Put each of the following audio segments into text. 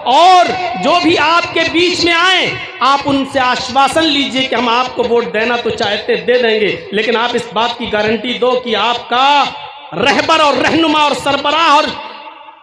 और जो भी आपके बीच में आए आप उनसे आश्वासन लीजिए कि हम आपको वोट देना तो चाहते दे देंगे, लेकिन आप इस बात की गारंटी दो कि आपका रहबर और रहनुमा और सरबराह और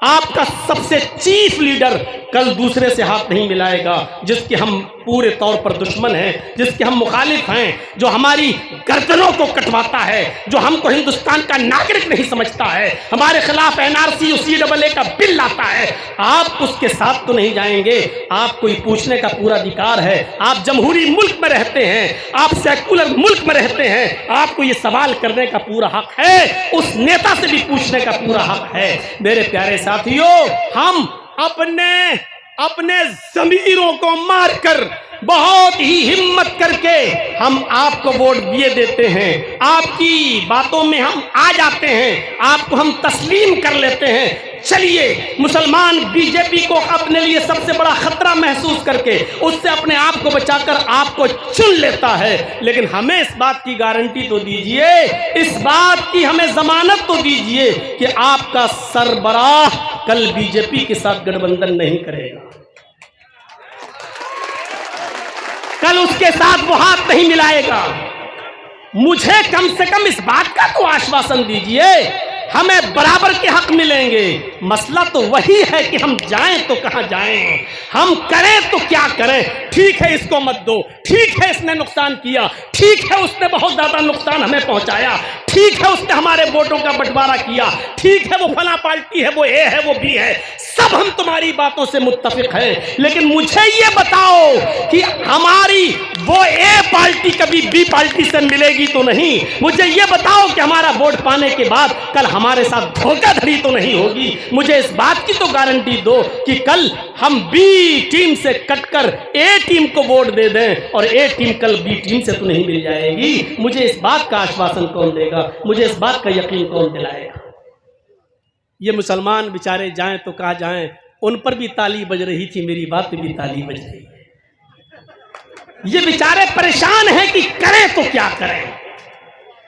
आपका सबसे चीफ लीडर कल दूसरे से हाथ नहीं मिलाएगा जिसके हम पूरे तौर पर दुश्मन हैं, जिसके हम मुखालिफ हैं, जो हमारी गर्दनों को कटवाता है, जो हमको हिंदुस्तान का नागरिक नहीं समझता है, हमारे खिलाफ एनआरसी CAA का बिल लाता है। आप उसके साथ तो नहीं जाएंगे। आपको ये पूछने का पूरा अधिकार है। आप जमहूरी मुल्क में रहते हैं, आप सेकुलर मुल्क में रहते हैं, आपको ये सवाल करने का पूरा हक है, उस नेता से भी पूछने का पूरा हक है। मेरे प्यारे साथियों, हम अपने ज़मीरों को मारकर बहुत ही हिम्मत करके हम आपको वोट दिए देते हैं, आपकी बातों में हम आ जाते हैं, आपको हम तस्लीम कर लेते हैं। चलिए, मुसलमान बीजेपी को अपने लिए सबसे बड़ा खतरा महसूस करके उससे अपने आप को बचाकर आपको चुन लेता है, लेकिन हमें इस बात की गारंटी तो दीजिए, इस बात की हमें जमानत तो दीजिए कि आपका सरबराह कल बीजेपी के साथ गठबंधन नहीं करेगा, कल उसके साथ वो हाथ नहीं मिलाएगा। मुझे कम से कम इस बात का तो आश्वासन दीजिए, हमें बराबर के हक मिलेंगे। मसला तो वही है कि हम जाएं तो कहां जाएं, हम करें तो क्या करें। ठीक है, इसको मत दो, ठीक है इसने नुकसान किया, ठीक है उसने बहुत ज्यादा नुकसान हमें पहुंचाया, ठीक है उसने हमारे वोटों का बंटवारा किया, ठीक है वो फला पार्टी है, वो ए है, वो बी है, सब हम तुम्हारी बातों से मुत्तफिक हैं, लेकिन मुझे ये बताओ कि हमारी वो ए पार्टी कभी बी पार्टी से मिलेगी तो नहीं। मुझे ये बताओ कि हमारा वोट पाने के बाद कल हमारे साथ धोखाधड़ी तो नहीं होगी। मुझे इस बात की तो गारंटी दो कि कल हम बी टीम से कटकर ए टीम को वोट दे दें और ए टीम कल बी टीम से तो नहीं मिल जाएगी। मुझे इस बात का आश्वासन कौन देगा, मुझे इस बात का यकीन कौन दिलाएगा। ये मुसलमान बेचारे जाएं तो कहाँ जाएं, उन पर भी ताली बज रही थी, मेरी बात पे भी ताली बज रही है। ये बेचारे परेशान हैं कि करें तो क्या करें।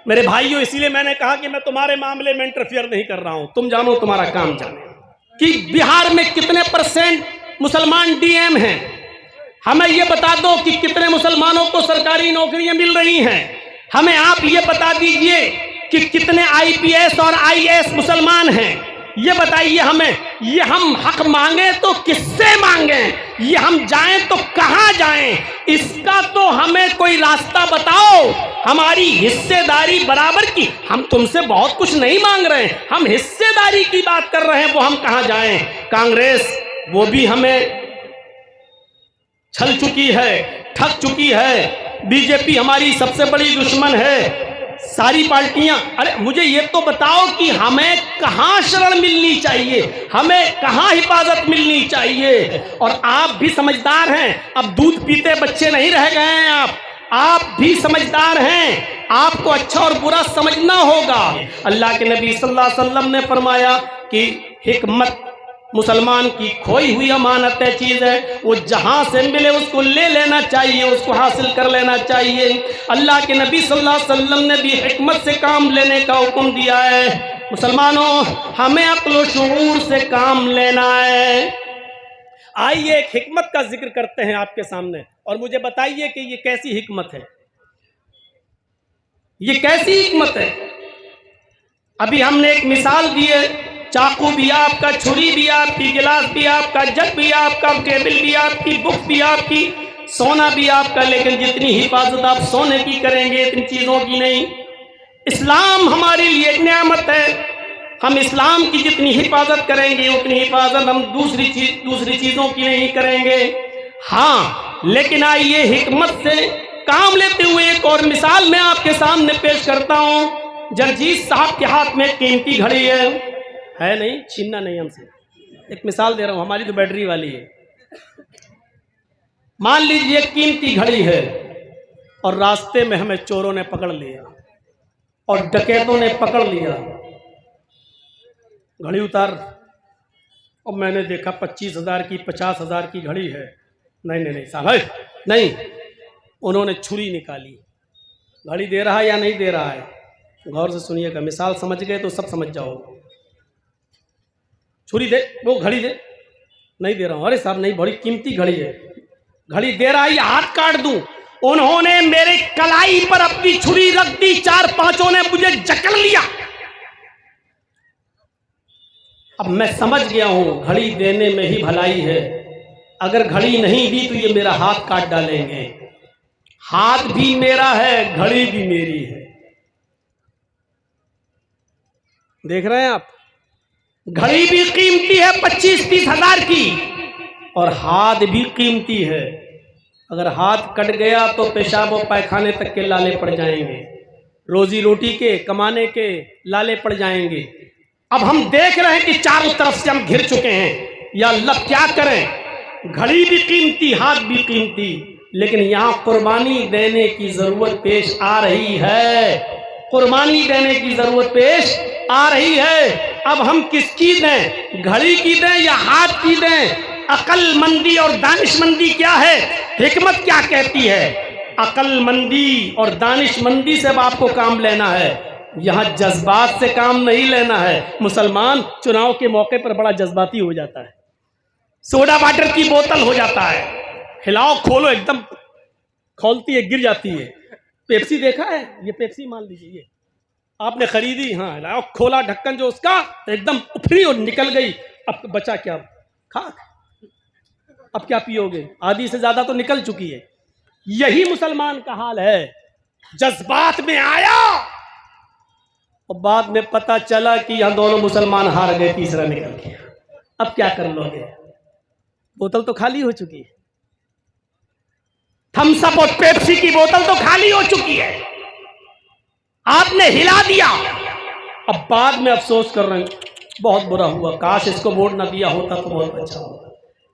मेरे भाइयों, इसीलिए मैंने कहा कि मैं तुम्हारे मामले में इंटरफियर नहीं कर रहा हूं, तुम जानो तुम्हारा काम जाने कि बिहार में कितने % मुसलमान DM हैं। हमें यह बता दो कि कितने मुसलमानों को सरकारी नौकरियां मिल रही हैं। हमें आप ये बता दीजिए कि कितने IPS और IAS मुसलमान हैं। ये बताइए हमें, ये हम हक मांगे तो किससे मांगे, ये हम जाएं तो कहां जाएं, इसका तो हमें कोई रास्ता बताओ। हमारी हिस्सेदारी बराबर की, हम तुमसे बहुत कुछ नहीं मांग रहे हैं, हम हिस्सेदारी की बात कर रहे हैं, वो हम कहां जाएं। कांग्रेस वो भी हमें छल चुकी है, ठग चुकी है। बीजेपी हमारी सबसे बड़ी दुश्मन है। सारी पार्टियां, अरे मुझे ये तो बताओ कि हमें कहां शरण मिलनी चाहिए, हमें कहां हिफाजत मिलनी चाहिए। और आप भी समझदार हैं, अब दूध पीते बच्चे नहीं रह गए हैं। आप भी समझदार हैं, आपको अच्छा और बुरा समझना होगा। अल्लाह के नबी सल्लल्लाहु अलैहि वसल्लम ने फरमाया कि हिकमत मुसलमान की खोई हुई अमानत है, चीज़ है, वो जहाँ से मिले उसको ले लेना चाहिए, उसको हासिल कर लेना चाहिए। अल्लाह के नबी सल्लल्लाहु अलैहि वसल्लम ने भी हिकमत से काम लेने का हुक्म दिया है। मुसलमानों, हमें अक्ल शऊर से काम लेना है। आइए एक हिकमत का जिक्र करते हैं आपके सामने, और मुझे बताइए कि ये कैसी हिकमत है, ये कैसी हिकमत है। अभी हमने एक मिसाल दी है, चाकू भी आपका, छुरी भी आपकी, गिलास भी आपका, जग भी आपका, टेबल भी आपकी, बुक भी आपकी, सोना भी आपका, लेकिन जितनी हिफाजत आप सोने की करेंगे इतनी चीज़ों की नहीं। इस्लाम हमारे लिए एक नेमत है, हम इस्लाम की जितनी हिफाजत करेंगे उतनी हिफाजत हम दूसरी चीज़ों की नहीं करेंगे। हाँ, लेकिन आइए हिकमत से काम लेते हुए एक और मिसाल मैं आपके सामने पेश करता हूँ। जगजीत साहब के हाथ में कीमती घड़ी है नहीं, छीनना नहीं हमसे, एक मिसाल दे रहा हूं, हमारी तो बैटरी वाली है। मान लीजिए कीमती घड़ी है और रास्ते में हमें चोरों ने पकड़ लिया और डकैतों ने पकड़ लिया। घड़ी उतार, और मैंने देखा 25,000 की 50,000 की घड़ी है। नहीं साहब, नहीं। उन्होंने छुरी निकाली। घड़ी दे रहा है या नहीं दे रहा है, गौर से सुनिएगा, मिसाल समझ गए तो सब समझ जाओगे। छुरी दे, वो घड़ी दे, नहीं दे रहा हूँ। अरे साहब नहीं, बड़ी कीमती घड़ी है, घड़ी दे रहा है या हाथ काट दूं। उन्होंने मेरे कलाई पर अपनी छुरी रख दी, 4-5 ने मुझे जकड़ लिया। अब मैं समझ गया हूं घड़ी देने में ही भलाई है, अगर घड़ी नहीं दी तो ये मेरा हाथ काट डालेंगे। हाथ भी मेरा है, घड़ी भी मेरी है। देख रहे हैं आप, घड़ी भी कीमती है 25-30 हजार की, और हाथ भी कीमती है। अगर हाथ कट गया तो पेशाब और पैखाने तक के लाले पड़ जाएंगे, रोजी रोटी के कमाने के लाले पड़ जाएंगे। अब हम देख रहे हैं कि चारों तरफ से हम घिर चुके हैं, या अल्लाह क्या करें। घड़ी भी कीमती, हाथ भी कीमती, लेकिन यहां कुर्बानी देने की जरूरत पेश आ रही है। कुर्बानी देने की जरूरत पेश आ रही है। अब हम किसकी दें, घड़ी की दें या हाथ की दें? अक्लमंदी और दानिशमंदी क्या है, हिकमत क्या कहती है? अक्लमंदी और दानिशमंदी से आपको काम लेना है, यहां जज्बात से काम नहीं लेना है। मुसलमान चुनाव के मौके पर बड़ा जज्बाती हो जाता है, सोडा वाटर की बोतल हो जाता है, हिलाओ खोलो एकदम खोलती है गिर जाती है। पेप्सी देखा है, ये पेप्सी मान लीजिए, ये आपने खरीदी, हाँ हिलाओ खोला ढक्कन जो उसका, एकदम उफरी और निकल गई। अब बचा क्या, खाक। अब क्या पियोगे, आधी से ज्यादा तो निकल चुकी है। यही मुसलमान का हाल है, जज्बात में आया और बाद में पता चला कि यहां दोनों मुसलमान हार गए, तीसरा निकल गया। अब क्या कर लोगे, बोतल तो खाली हो चुकी है, थम्स अप और पेप्सी की बोतल तो खाली हो चुकी है, आपने हिला दिया। अब बाद में अफसोस कर रहे हैं, बहुत बुरा हुआ, काश इसको वोट ना दिया होता तो बहुत अच्छा होता,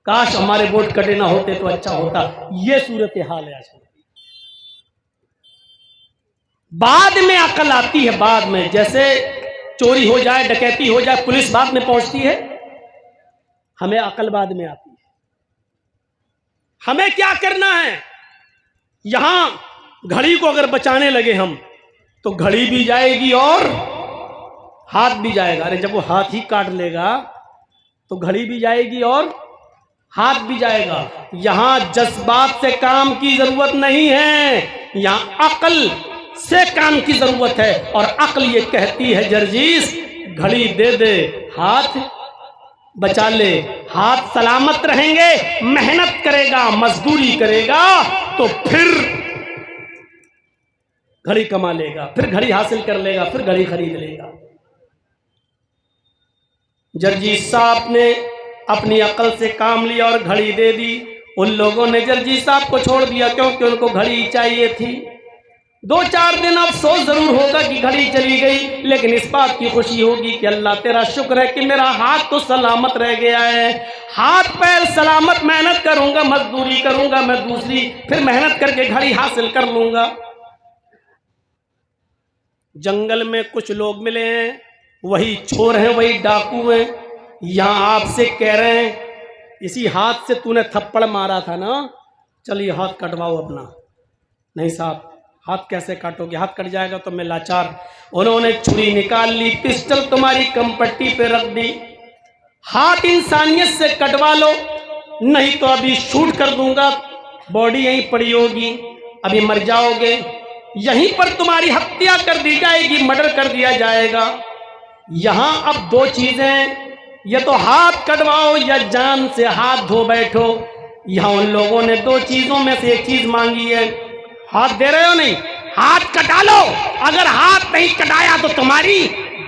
काश हमारे वोट कटे ना होते तो अच्छा होता। ये सूरत हाल है आज। बाद में अकल आती है, बाद में जैसे चोरी हो जाए, डकैती हो जाए, पुलिस बाद में पहुंचती है, हमें अकल बाद में आती है। हमें क्या करना है, यहां घड़ी को अगर बचाने लगे हम तो घड़ी भी जाएगी और हाथ भी जाएगा। अरे जब वो हाथ ही काट लेगा तो घड़ी भी जाएगी और हाथ भी जाएगा। यहां जज्बात से काम की जरूरत नहीं है, यहां अकल से काम की जरूरत है। और अकल ये कहती है जर्जीस, घड़ी दे दे, हाथ बचा ले। हाथ सलामत रहेंगे, मेहनत करेगा, मजदूरी करेगा तो फिर घड़ी कमा लेगा, फिर घड़ी हासिल कर लेगा, फिर घड़ी खरीद लेगा। जर्जीस साहब ने अपनी अकल से काम लिया और घड़ी दे दी। उन लोगों ने जर्जीस साहब को छोड़ दिया क्योंकि उनको घड़ी चाहिए थी। 2-4 दिन अफसोस जरूर होगा कि घड़ी चली गई, लेकिन इस बात की खुशी होगी कि अल्लाह तेरा शुक्र है कि मेरा हाथ तो सलामत रह गया है। हाथ पैर सलामत, मेहनत करूंगा, मजदूरी करूंगा, मैं दूसरी फिर मेहनत करके घड़ी हासिल कर लूंगा। जंगल में कुछ लोग मिले हैं, वही चोर हैं, वही डाकू हैं। यहां आपसे कह रहे हैं इसी हाथ से तूने थप्पड़ मारा था ना, चलिए हाथ कटवाओ अपना। नहीं साहब, हाथ कैसे काटोगे, हाथ कट जाएगा तो मैं लाचार। उन्होंने छुरी निकाल ली, पिस्टल तुम्हारी कमपट्टी पे रख दी। हाथ इंसानियत से कटवा लो, नहीं तो अभी शूट कर दूंगा, बॉडी यहीं पड़ी होगी, अभी मर जाओगे, यहीं पर तुम्हारी हत्या कर दी जाएगी, मर्डर कर दिया जाएगा। यहां अब 2 चीजें, या तो हाथ कटवाओ या जान से हाथ धो बैठो। यहां उन लोगों ने 2 चीजों में से एक चीज मांगी है। हाथ दे रहे हो, नहीं हाथ कटा लो, अगर हाथ नहीं कटाया तो तुम्हारी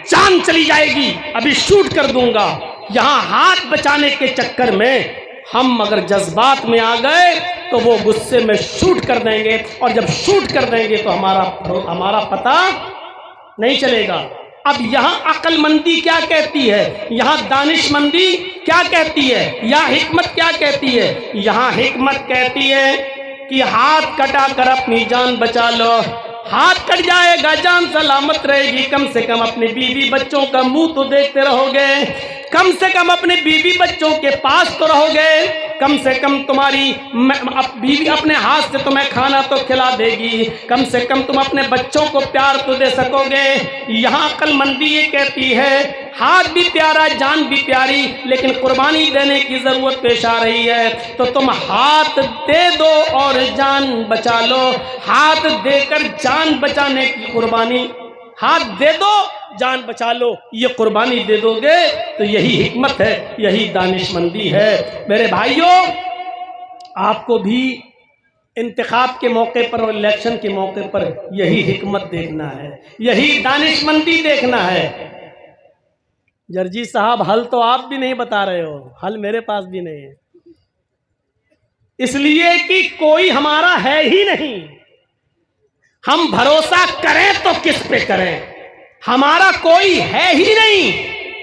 जान चली जाएगी, अभी शूट कर दूंगा। यहां हाथ बचाने के चक्कर में हम अगर जज्बात में आ गए तो वो गुस्से में शूट कर देंगे, और जब शूट कर देंगे तो हमारा पता नहीं चलेगा। अब यहां अक्लमंदी क्या कहती है, यहां दानिशमंदी क्या कहती है, या हिकमत क्या कहती है? यहां हिकमत कहती है कि हाथ कटा कर अपनी जान बचा लो। हाथ कट जाएगा, जान सलामत रहेगी, कम से कम अपने बीवी बच्चों का मुंह तो देखते रहोगे। कम से कम अपने बीवी बच्चों के पास तो रहोगे, कम से कम तुम्हारी बीवी अपने हाथ से तुम्हें खाना तो खिला देगी, कम से कम तुम अपने बच्चों को प्यार तो दे सकोगे। यहाँ अक्लमंदी ये कहती है हाथ भी प्यारा जान भी प्यारी, लेकिन कुर्बानी देने की जरूरत पेश आ रही है, तो तुम हाथ दे दो और जान बचा लो। हाथ देकर जान बचाने की कुर्बानी, हाथ दे दो जान बचा लो, ये कुर्बानी दे दोगे तो यही हिकमत है, यही दानिशमंदी है। मेरे भाइयों, आपको भी इंतखाब के मौके पर और इलेक्शन के मौके पर यही हिकमत देखना है, यही दानिशमंदी देखना है। जर्जी साहब, हल तो आप भी नहीं बता रहे हो, हल मेरे पास भी नहीं है, इसलिए कि कोई हमारा है ही नहीं। हम भरोसा करें तो किस पे करें, हमारा कोई है ही नहीं।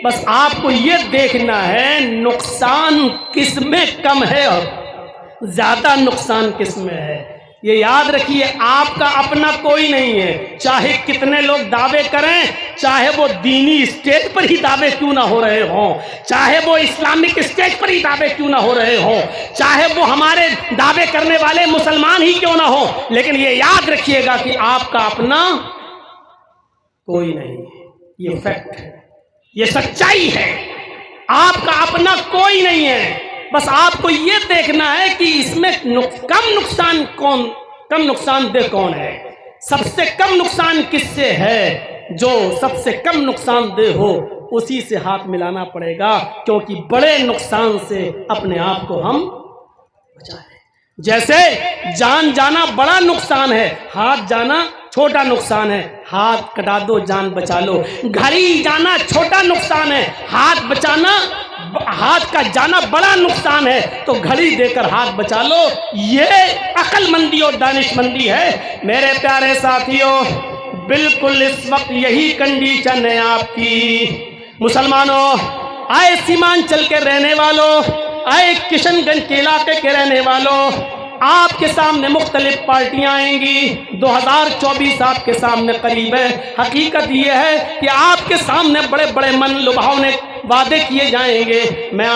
बस आपको ये देखना है नुकसान किस में कम है और ज्यादा नुकसान किस में है। ये याद रखिए, आपका अपना कोई नहीं है, चाहे कितने लोग दावे करें, चाहे वो दीनी स्टेज पर ही दावे क्यों ना हो रहे हों, चाहे वो इस्लामिक स्टेज पर ही दावे क्यों ना हो रहे हों, चाहे वो हमारे दावे करने वाले मुसलमान ही क्यों ना हो, लेकिन ये याद रखिएगा कि आपका अपना कोई नहीं है। ये फैक्ट है, ये सच्चाई है, आपका अपना कोई नहीं है। बस आपको ये देखना है कि इसमें कम नुकसानदेह कौन है, सबसे कम नुकसान किससे है। जो सबसे कम नुकसानदेह हो उसी से हाथ मिलाना पड़ेगा, क्योंकि बड़े नुकसान से अपने आप को हम बचाएं। जैसे जान जाना बड़ा नुकसान है, हाथ जाना छोटा नुकसान है, हाथ कटा दो जान बचा लो। घड़ी जाना छोटा नुकसान है, हाथ का जाना बड़ा नुकसान है, तो घड़ी देकर हाथ बचा लो। ये अक्लमंदी और दानिशमंदी है। मेरे प्यारे साथियों, बिल्कुल इस वक्त यही कंडीशन है आपकी। मुसलमानों, आए सीमांचल के रहने वालों, आए किशनगंज के इलाके के रहने वालों, आपके सामने मुख्तलिफ पार्टियां आएंगी। 2024 आपके सामने करीब है। हकीकत यह है कि आपके सामने बड़े बड़े मन लुभावने वादे किए जाएंगे। मैं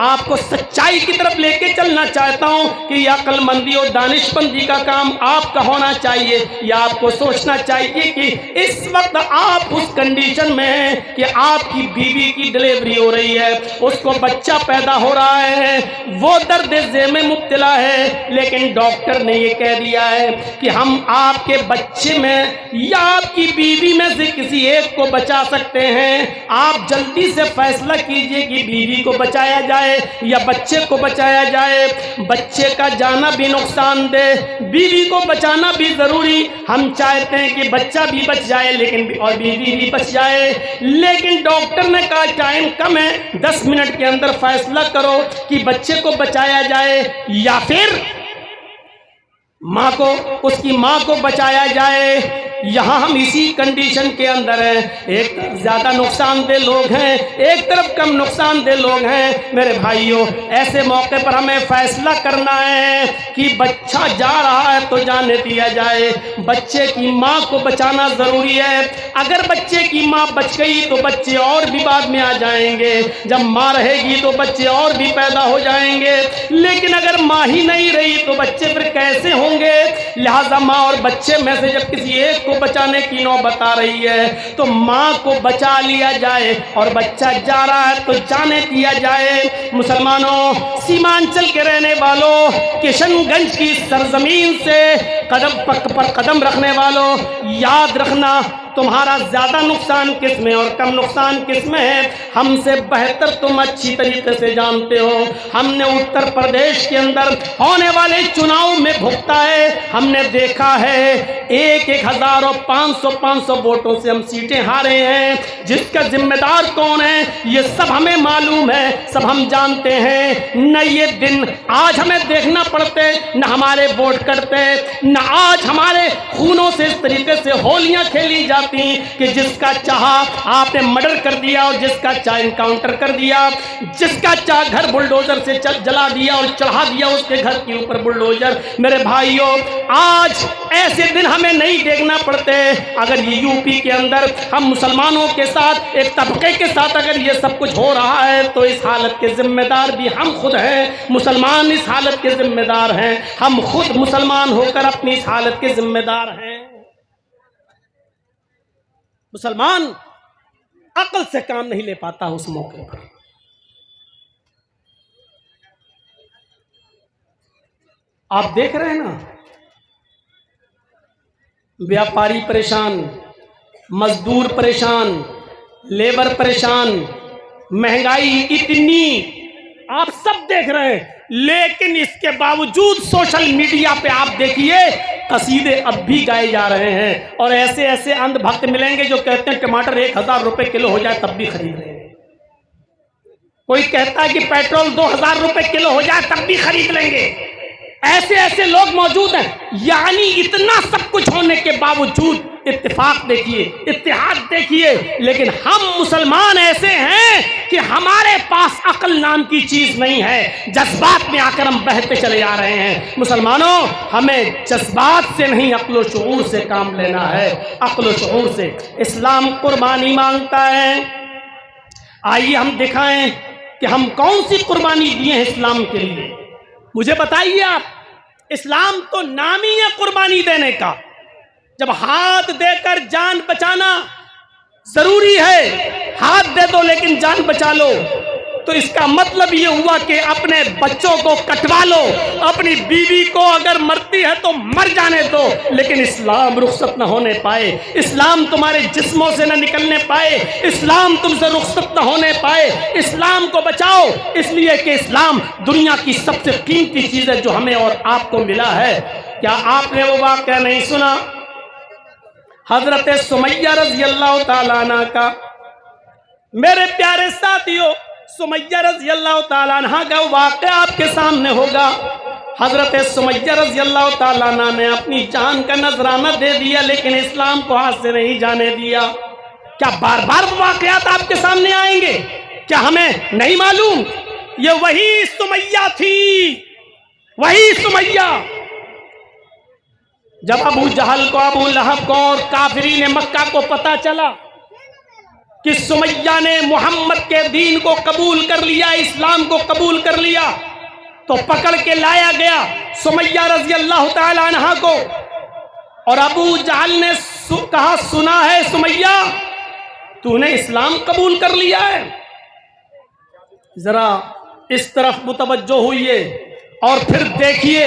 आपको सच्चाई की तरफ लेके चलना चाहता हूं कि यह अक्लमंदी और दानिशमंदी का काम आपका होना चाहिए। या आपको सोचना चाहिए कि इस वक्त आप उस कंडीशन में हैं कि आपकी बीवी की डिलीवरी हो रही है, उसको बच्चा पैदा हो रहा है, वो दर्द ज़े में मुब्तला है, लेकिन डॉक्टर ने ये कह दिया है कि हम आपके बच्चे में या आपकी बीवी में से किसी एक को बचा सकते हैं। आप जल्दी से फैसला कीजिए कि बीवी को बचाया जाए या बच्चे को बचाया जाए। बच्चे का जाना भी नुकसानदेह, बीवी को बचाना भी जरूरी। हम चाहते हैं कि बच्चा भी बच जाए लेकिन और बीवी भी बच जाए, लेकिन डॉक्टर ने कहा टाइम कम है, 10 मिनट के अंदर फैसला करो कि बच्चे को बचाया जाए या फिर माँ को, उसकी माँ को बचाया जाए। यहाँ हम इसी कंडीशन के अंदर हैं। एक तरफ ज्यादा नुकसानदेह लोग हैं, एक तरफ कम नुकसानदेह लोग हैं। मेरे भाइयों, ऐसे मौके पर हमें फैसला करना है कि बच्चा जा रहा है तो जाने दिया जाए। बच्चे की माँ को बचाना जरूरी है। अगर बच्चे की माँ बच गई तो बच्चे और भी बाद में आ जाएंगे। जब माँ रहेगी तो बच्चे और भी पैदा हो जाएंगे, लेकिन अगर माँ ही नहीं रही तो बच्चे फिर कैसे होंगे। लिहाजा माँ और बच्चे में से जब किसी एक को बचाने की नौबत आ रही है तो माँ को बचा लिया जाए, और बच्चा जा रहा है तो जाने दिया जाए। मुसलमानों, सीमांचल के रहने वालों, किशनगंज की सरजमीन से कदम पर कदम रखने वालों, याद रखना तुम्हारा ज्यादा नुकसान किसमें और कम नुकसान किसमें है हमसे बेहतर तुम अच्छी तरीके से जानते हो। हमने उत्तर प्रदेश के अंदर होने वाले चुनाव में भुगता है। हमने देखा है 1,000 और 500 वोटों से हम सीटें हारे हैं। जिसका जिम्मेदार कौन है ये सब हमें मालूम है, सब हम जानते हैं। न ये दिन आज हमें देखना पड़ते, न हमारे वोट करते, न आज हमारे खूनों से इस तरीके से होलियां खेली जा जाती कि जिसका चाहा आपने मर्डर कर दिया और जिसका चाह इनकाउंटर कर दिया, जिसका चाह घर बुलडोजर से जला दिया और चढ़ा दिया उसके घर के ऊपर बुलडोजर। मेरे भाइयों, आज ऐसे दिन हमें नहीं देखना पड़ते। अगर ये यूपी के अंदर हम मुसलमानों के साथ, एक तबके के साथ अगर ये सब कुछ हो रहा है तो इस हालत के जिम्मेदार भी हम खुद हैं। मुसलमान इस हालत के जिम्मेदार हैं, हम खुद मुसलमान होकर अपनी इस हालत के जिम्मेदार हैं। मुसलमान अक्ल से काम नहीं ले पाता उस मौके पर। आप देख रहे हैं ना, व्यापारी परेशान, मजदूर परेशान, लेबर परेशान, महंगाई इतनी, आप सब देख रहे हैं। लेकिन इसके बावजूद सोशल मीडिया पे आप देखिए कसीदे अब भी गाए जा रहे हैं और ऐसे ऐसे अंधभक्त मिलेंगे जो कहते हैं टमाटर 1000 रुपए किलो हो जाए तब भी खरीद रहे हैं। कोई कहता है कि पेट्रोल 2000 रुपए किलो हो जाए तब भी खरीद लेंगे। ऐसे ऐसे लोग मौजूद हैं। यानी इतना सब कुछ होने के बावजूद इत्तेफाक देखिए, इत्तेहाद देखिए, लेकिन हम मुसलमान ऐसे हैं कि हमारे पास अक्ल नाम की चीज नहीं है। जज्बात में आकर हम बहते चले जा रहे हैं। मुसलमानों, हमें जज्बात से नहीं अक्ल शऊर से काम लेना है, अक्ल शऊर से। इस्लाम कुर्बानी मांगता है। आइए हम दिखाएं कि हम कौन सी कुर्बानी दिए हैं इस्लाम के लिए। मुझे बताइए आप, इस्लाम तो नाम ही है कुर्बानी देने का। जब हाथ देकर जान बचाना जरूरी है, हाथ दे दो लेकिन जान बचा लो, तो इसका मतलब ये हुआ कि अपने बच्चों को कटवा लो, अपनी बीवी को अगर मरती है तो मर जाने दो, लेकिन इस्लाम रुखसत न होने पाए, इस्लाम तुम्हारे जिस्मों से न निकलने पाए, इस्लाम तुमसे रुखसत न होने पाए। इस्लाम को बचाओ, इसलिए कि इस्लाम दुनिया की सबसे कीमती चीज है जो हमें और आपको मिला है। क्या आपने वो वाक़या नहीं सुना हजरत सुमैया रज़ी अल्लाह ताला अन्हा का? मेरे प्यारे साथियों, सुमैया रज़ी अल्लाह ताला अन्हा का वाक़या आपके सामने होगा। हजरत सुमैया रज़ी अल्लाह ताला अन्हा ने अपनी जान का नजराना दे दिया, लेकिन इस्लाम को हाथ से नहीं जाने दिया। क्या बार बार वाक़यात आपके सामने आएंगे? क्या हमें नहीं मालूम? ये वही सुमैया थी, वही सुमैया जब अबू जहल को, अबू लहब को और काफिरीन मक्का को पता चला कि सुमैया ने मोहम्मद के दीन को कबूल कर लिया, इस्लाम को कबूल कर लिया, तो पकड़ के लाया गया सुमैया रज़ी अल्लाह ताला अन्हा को। और अबू जहल ने कहा, सुना है सुमैया तूने इस्लाम कबूल कर लिया है? जरा इस तरफ मुतवज्जो हुइए और फिर देखिए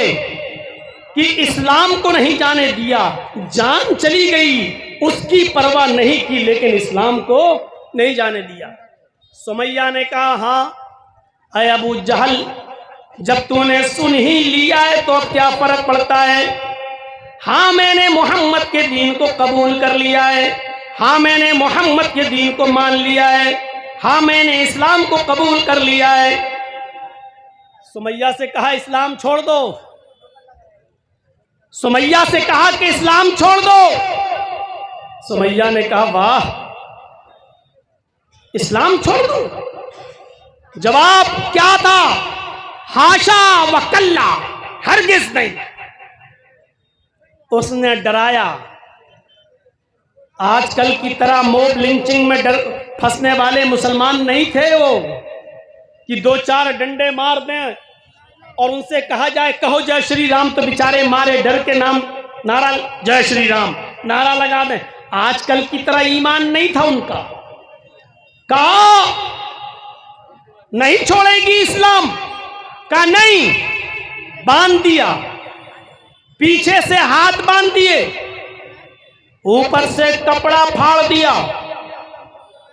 कि इस्लाम को नहीं जाने दिया, जान चली गई, उसकी परवाह नहीं की, लेकिन इस्लाम को नहीं जाने दिया। सुमैया ने कहा, हाँ ऐ अबू जहल, जब तूने सुन ही लिया है तो अब क्या फर्क पड़ता है? हाँ मैंने मोहम्मद के दीन को कबूल कर लिया है, हाँ मैंने मोहम्मद के दीन को मान लिया है, हाँ मैंने इस्लाम को कबूल कर लिया है। सुमैया से कहा इस्लाम छोड़ दो, सुमैया से कहा कि इस्लाम छोड़ दो। सुमैया ने कहा वाह, इस्लाम छोड़ दो? जवाब क्या था? हाशा व कल्ला, हरगिज नहीं। उसने डराया। आजकल की तरह मोब लिंचिंग में फंसने वाले मुसलमान नहीं थे वो, कि 2-4 डंडे मार दें और उनसे कहा जाए कहो जय श्री राम, तो बेचारे मारे डर के नाम नारा जय श्री राम नारा लगा दें। आजकल की तरह ईमान नहीं था उनका। कहा नहीं छोड़ेगी इस्लाम, कहा नहीं, बांध दिया, पीछे से हाथ बांध दिए, ऊपर से कपड़ा फाड़ दिया,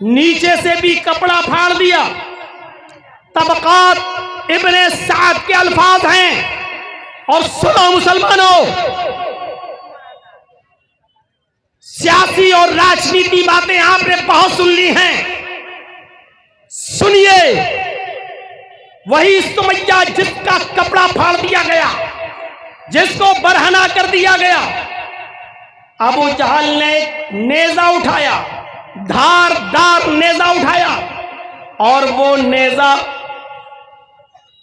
नीचे से भी कपड़ा फाड़ दिया। तबकात इब्ने साद के अल्फाज हैं। और सुनो मुसलमानों, सियासी और राजनीति बातें आपने बहुत सुन ली हैं, सुनिए। वही सुमैया जिसका कपड़ा फाड़ दिया गया, जिसको बरहना कर दिया गया, अबू जहल ने नेजा उठाया, धारदार नेजा उठाया और वो नेजा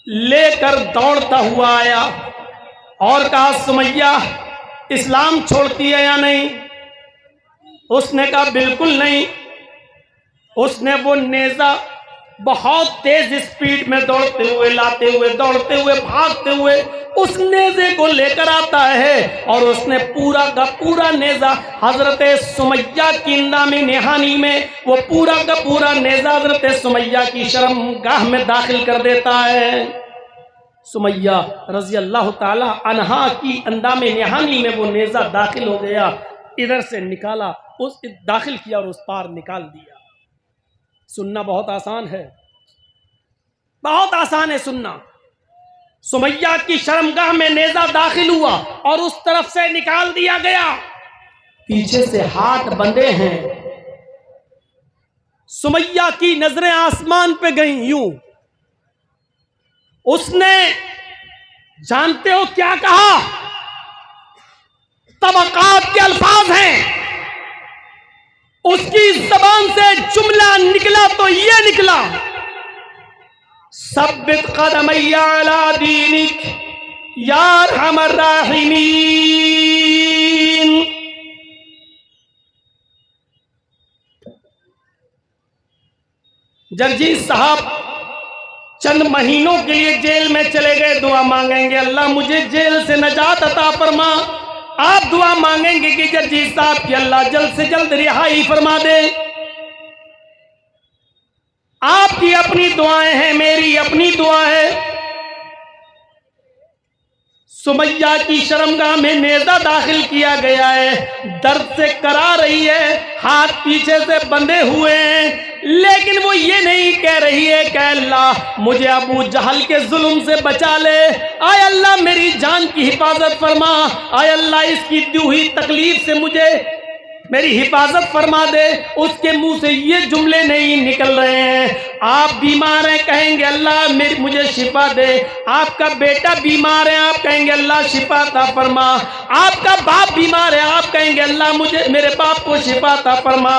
लेकर दौड़ता हुआ आया और कहा, सुमैया इस्लाम छोड़ती है या नहीं? उसने कहा बिल्कुल नहीं। उसने वो नेजा बहुत तेज स्पीड में दौड़ते हुए, लाते हुए, दौड़ते हुए, भागते हुए उस नेजे को लेकर आता है और उसने पूरा का पूरा नेजा हजरत सुमैया की इंदामी निहानी में वो पूरा का पूरा नेजा हजरत सुमैया की शर्मगाह में दाखिल कर देता है। सुमैया रजी अल्लाह ताला अन्हा की अंदामे निहानी में वो नेजा दाखिल हो गया। इधर से निकाला, उस दाखिल किया और उस पार निकाल दिया। सुनना बहुत आसान है, बहुत आसान है सुनना। सुमैया की शर्मगाह में नेजा दाखिल हुआ और उस तरफ से निकाल दिया गया। पीछे से हाथ बंधे हैं। सुमैया की नजरें आसमान पे गईं यूं। उसने जानते हो क्या कहा? तबकात के अल्फाज हैं। उसकी जबान से जुमला निकला तो ये निकला, सब्बित कदमैया अला दीनिक या अरहमर राहिमीन। जगजीत साहब चंद महीनों के लिए जेल में चले गए, दुआ मांगेंगे अल्लाह मुझे जेल से नजात अता फरमा। आप दुआ मांगेंगे कि जगजीत साहब की अल्लाह जल्द से जल्द रिहाई फरमा दे। आपकी अपनी दुआएं हैं, मेरी अपनी दुआ है। सुमैया की शर्मगाह में नेजा दाखिल किया गया है, दर्द से करा रही है, हाथ पीछे से बंधे हुए हैं, लेकिन वो ये नहीं कह रही है कि अल्लाह मुझे अबू जहल के जुल्म से बचा ले, आय अल्लाह मेरी जान की हिफाजत फरमा, आय अल्लाह इसकी दी हुई तकलीफ से मुझे मेरी हिफाजत फरमा दे। उसके मुंह से ये जुमले नहीं निकल रहे हैं। आप बीमार हैं, कहेंगे अल्लाह मुझे शिफा दे। आपका बेटा बीमार है, आप कहेंगे अल्लाह शिफा ता फरमा। आपका बाप बीमार है, आप कहेंगे अल्लाह मुझे मेरे बाप को शिफा ता फरमा।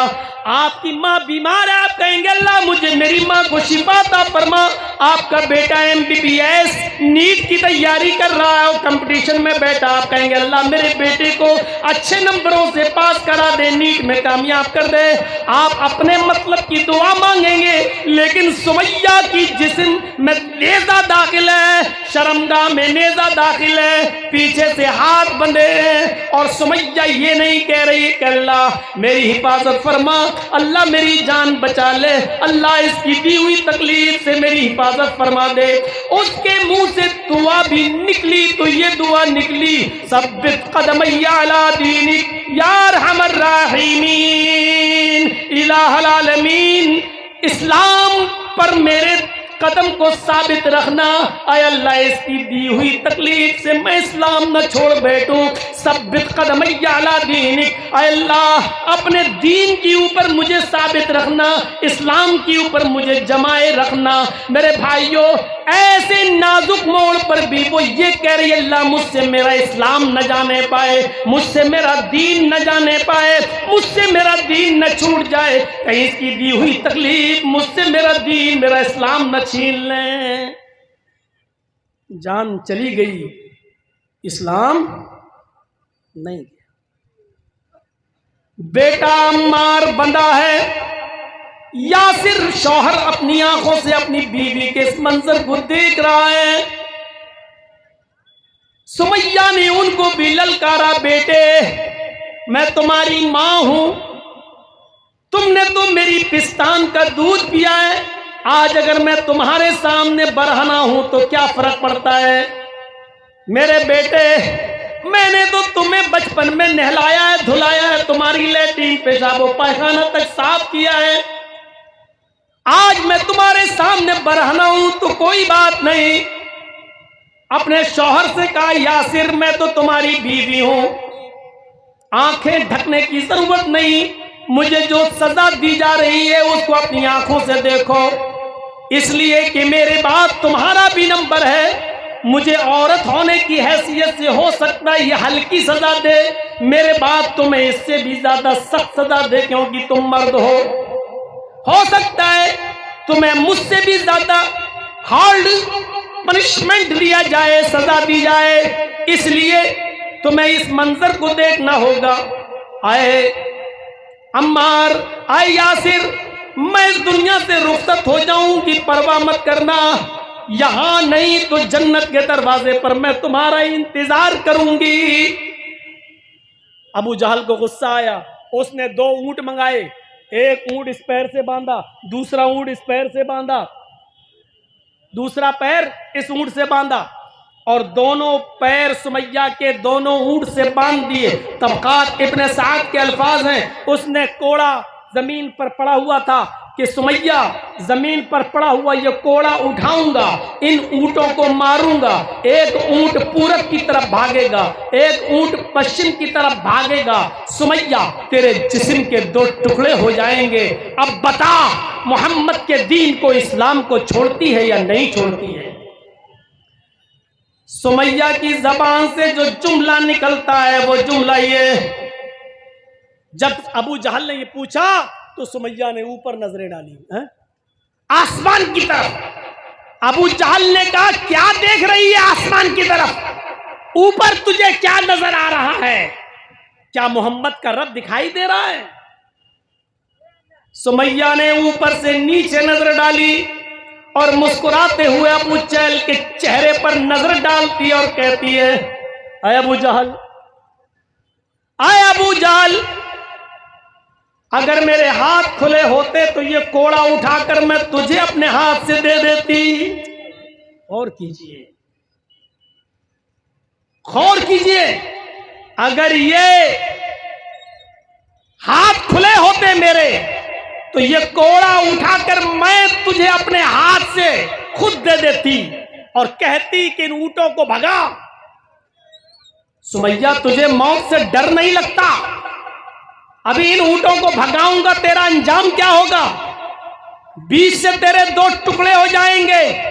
आपकी माँ बीमार है, आप कहेंगे अल्लाह मुझे मेरी माँ को शिफा ता फरमा। आपका बेटा MBBS नीट की तैयारी कर रहा है और कंपटीशन में बैठा, आप कहेंगे अल्लाह मेरे बेटे को अच्छे नंबरों से पास करा दे, नीट में कामयाब कर दे। आप अपने मतलब की दुआ मांगेंगे, लेकिन सुमैया की जिस्म में नेजा दाखिल है, शर्मगाह में नेजा दाखिल है, पीछे से हाथ बंधे हैं और सुमैया ये नहीं कह रही कि अल्लाह मेरी हिफाजत फरमा, अल्लाह मेरी जान बचा ले, अल्लाह इसकी दी हुई तकलीफ से मेरी हिफाजत फरमा दे। उसके मुंह से दुआ भी निकली तो ये दुआ निकली, सब्बित कदमैया अला दीनिक या अरहमर राहिमीन इलाहुल आलमीन। इस्लाम पर मेरे कदम को साबित रखना, आय अल्लाह इसकी दी हुई तकलीफ से मैं इस्लाम न छोड़ बैठूं। सब्बित कदमैया अला दीनिक, आय अल्लाह अपने दीन के ऊपर मुझे साबित रखना, इस्लाम के ऊपर मुझे जमाए रखना। मेरे भाइयों, ऐसे नाजुक मोड़ पर भी वो ये कह रही है अल्लाह मुझसे मेरा इस्लाम न जाने पाए, मुझसे मेरा दीन न जाने पाए, मुझसे मेरा दीन न छूट जाए, कहीं इसकी दी हुई तकलीफ मुझसे मेरा दीन मेरा इस्लाम न छीन लें। जान चली गई, इस्लाम नहीं। बेटा अम्मार बंधा है, यासिर शौहर अपनी आंखों से अपनी बीवी के इस मंजर को देख रहा है। सुमैया ने उनको भी ललकारा, बेटे मैं तुम्हारी मां हूं, तुमने तो मेरी पिस्तान का दूध पिया है, आज अगर मैं तुम्हारे सामने बरहना हूं तो क्या फर्क पड़ता है। मेरे बेटे मैंने तो तुम्हें बचपन में नहलाया है, धुलाया है, तुम्हारी लैट्रीन पेशाब और पायखाना तक साफ किया है, आज मैं तुम्हारे सामने बरहना हूं तो कोई बात नहीं। अपने शौहर से कहा, यासिर मैं तो तुम्हारी बीवी हूं, आंखें ढकने की जरूरत नहीं, मुझे जो सजा दी जा रही है उसको अपनी आंखों से देखो, इसलिए कि मेरे बाद तुम्हारा भी नंबर है, मुझे औरत होने की हैसियत से हो सकता है ये हल्की सजा दे, मेरे बाद तुम्हें इससे भी ज्यादा सख्त सजा दे क्योंकि तुम मर्द हो सकता है तुम्हें मुझसे भी ज्यादा हार्ड पनिशमेंट दिया जाए, सजा दी जाए, इसलिए तुम्हें इस मंजर को देखना होगा। आए अम्मार, आए यासिर, मैं इस दुनिया से रुखसत हो जाऊंगी, परवाह मत करना, यहां नहीं तो जन्नत के दरवाजे पर मैं तुम्हारा इंतजार करूंगी। अबू जहल को गुस्सा आया, उसने 2 ऊंट मंगाए, एक ऊंट इस पैर से बांधा, दूसरा ऊंट इस पैर से बांधा, दूसरा पैर इस ऊंट से बांधा और दोनों पैर सुमैया के दोनों ऊंट से बांध दिए। तबकात इब्न साद के अल्फाज हैं, उसने कोड़ा जमीन पर पड़ा हुआ था कि सुमैया जमीन पर पड़ा हुआ ये कोड़ा उठाऊंगा, इन ऊंटों को मारूंगा, एक ऊंट पूरब की तरफ भागेगा, एक ऊंट पश्चिम की तरफ भागेगा, सुमैया तेरे जिस्म के 2 टुकड़े हो जाएंगे। अब बता मोहम्मद के दीन को, इस्लाम को छोड़ती है या नहीं छोड़ती है? सुमैया की जबान से जो जुमला निकलता है वो जुमला ये, जब अबू जहल ने ये पूछा तो सुमैया ने ऊपर नजरें डाली है? आसमान की तरफ। अबू जहल ने कहा क्या देख रही है आसमान की तरफ, ऊपर तुझे क्या नजर आ रहा है? क्या मोहम्मद का रब दिखाई दे रहा है? सुमैया ने ऊपर से नीचे नजर डाली और मुस्कुराते हुए अबू जहल के चेहरे पर नजर डालती और कहती है, आए अबू जहल, आए अबू जहल, अगर मेरे हाथ खुले होते तो ये कोड़ा उठाकर मैं तुझे अपने हाथ से दे देती। और कीजिए, गौर कीजिए, अगर ये हाथ खुले होते मेरे तो ये कोड़ा उठाकर मैं तुझे अपने हाथ से खुद दे देती और कहती कि इन ऊंटों को भगा। सुमैया तुझे मौत से डर नहीं लगता? अभी इन ऊंटों को भगाऊंगा, तेरा अंजाम क्या होगा? बीच से तेरे 2 टुकड़े हो जाएंगे।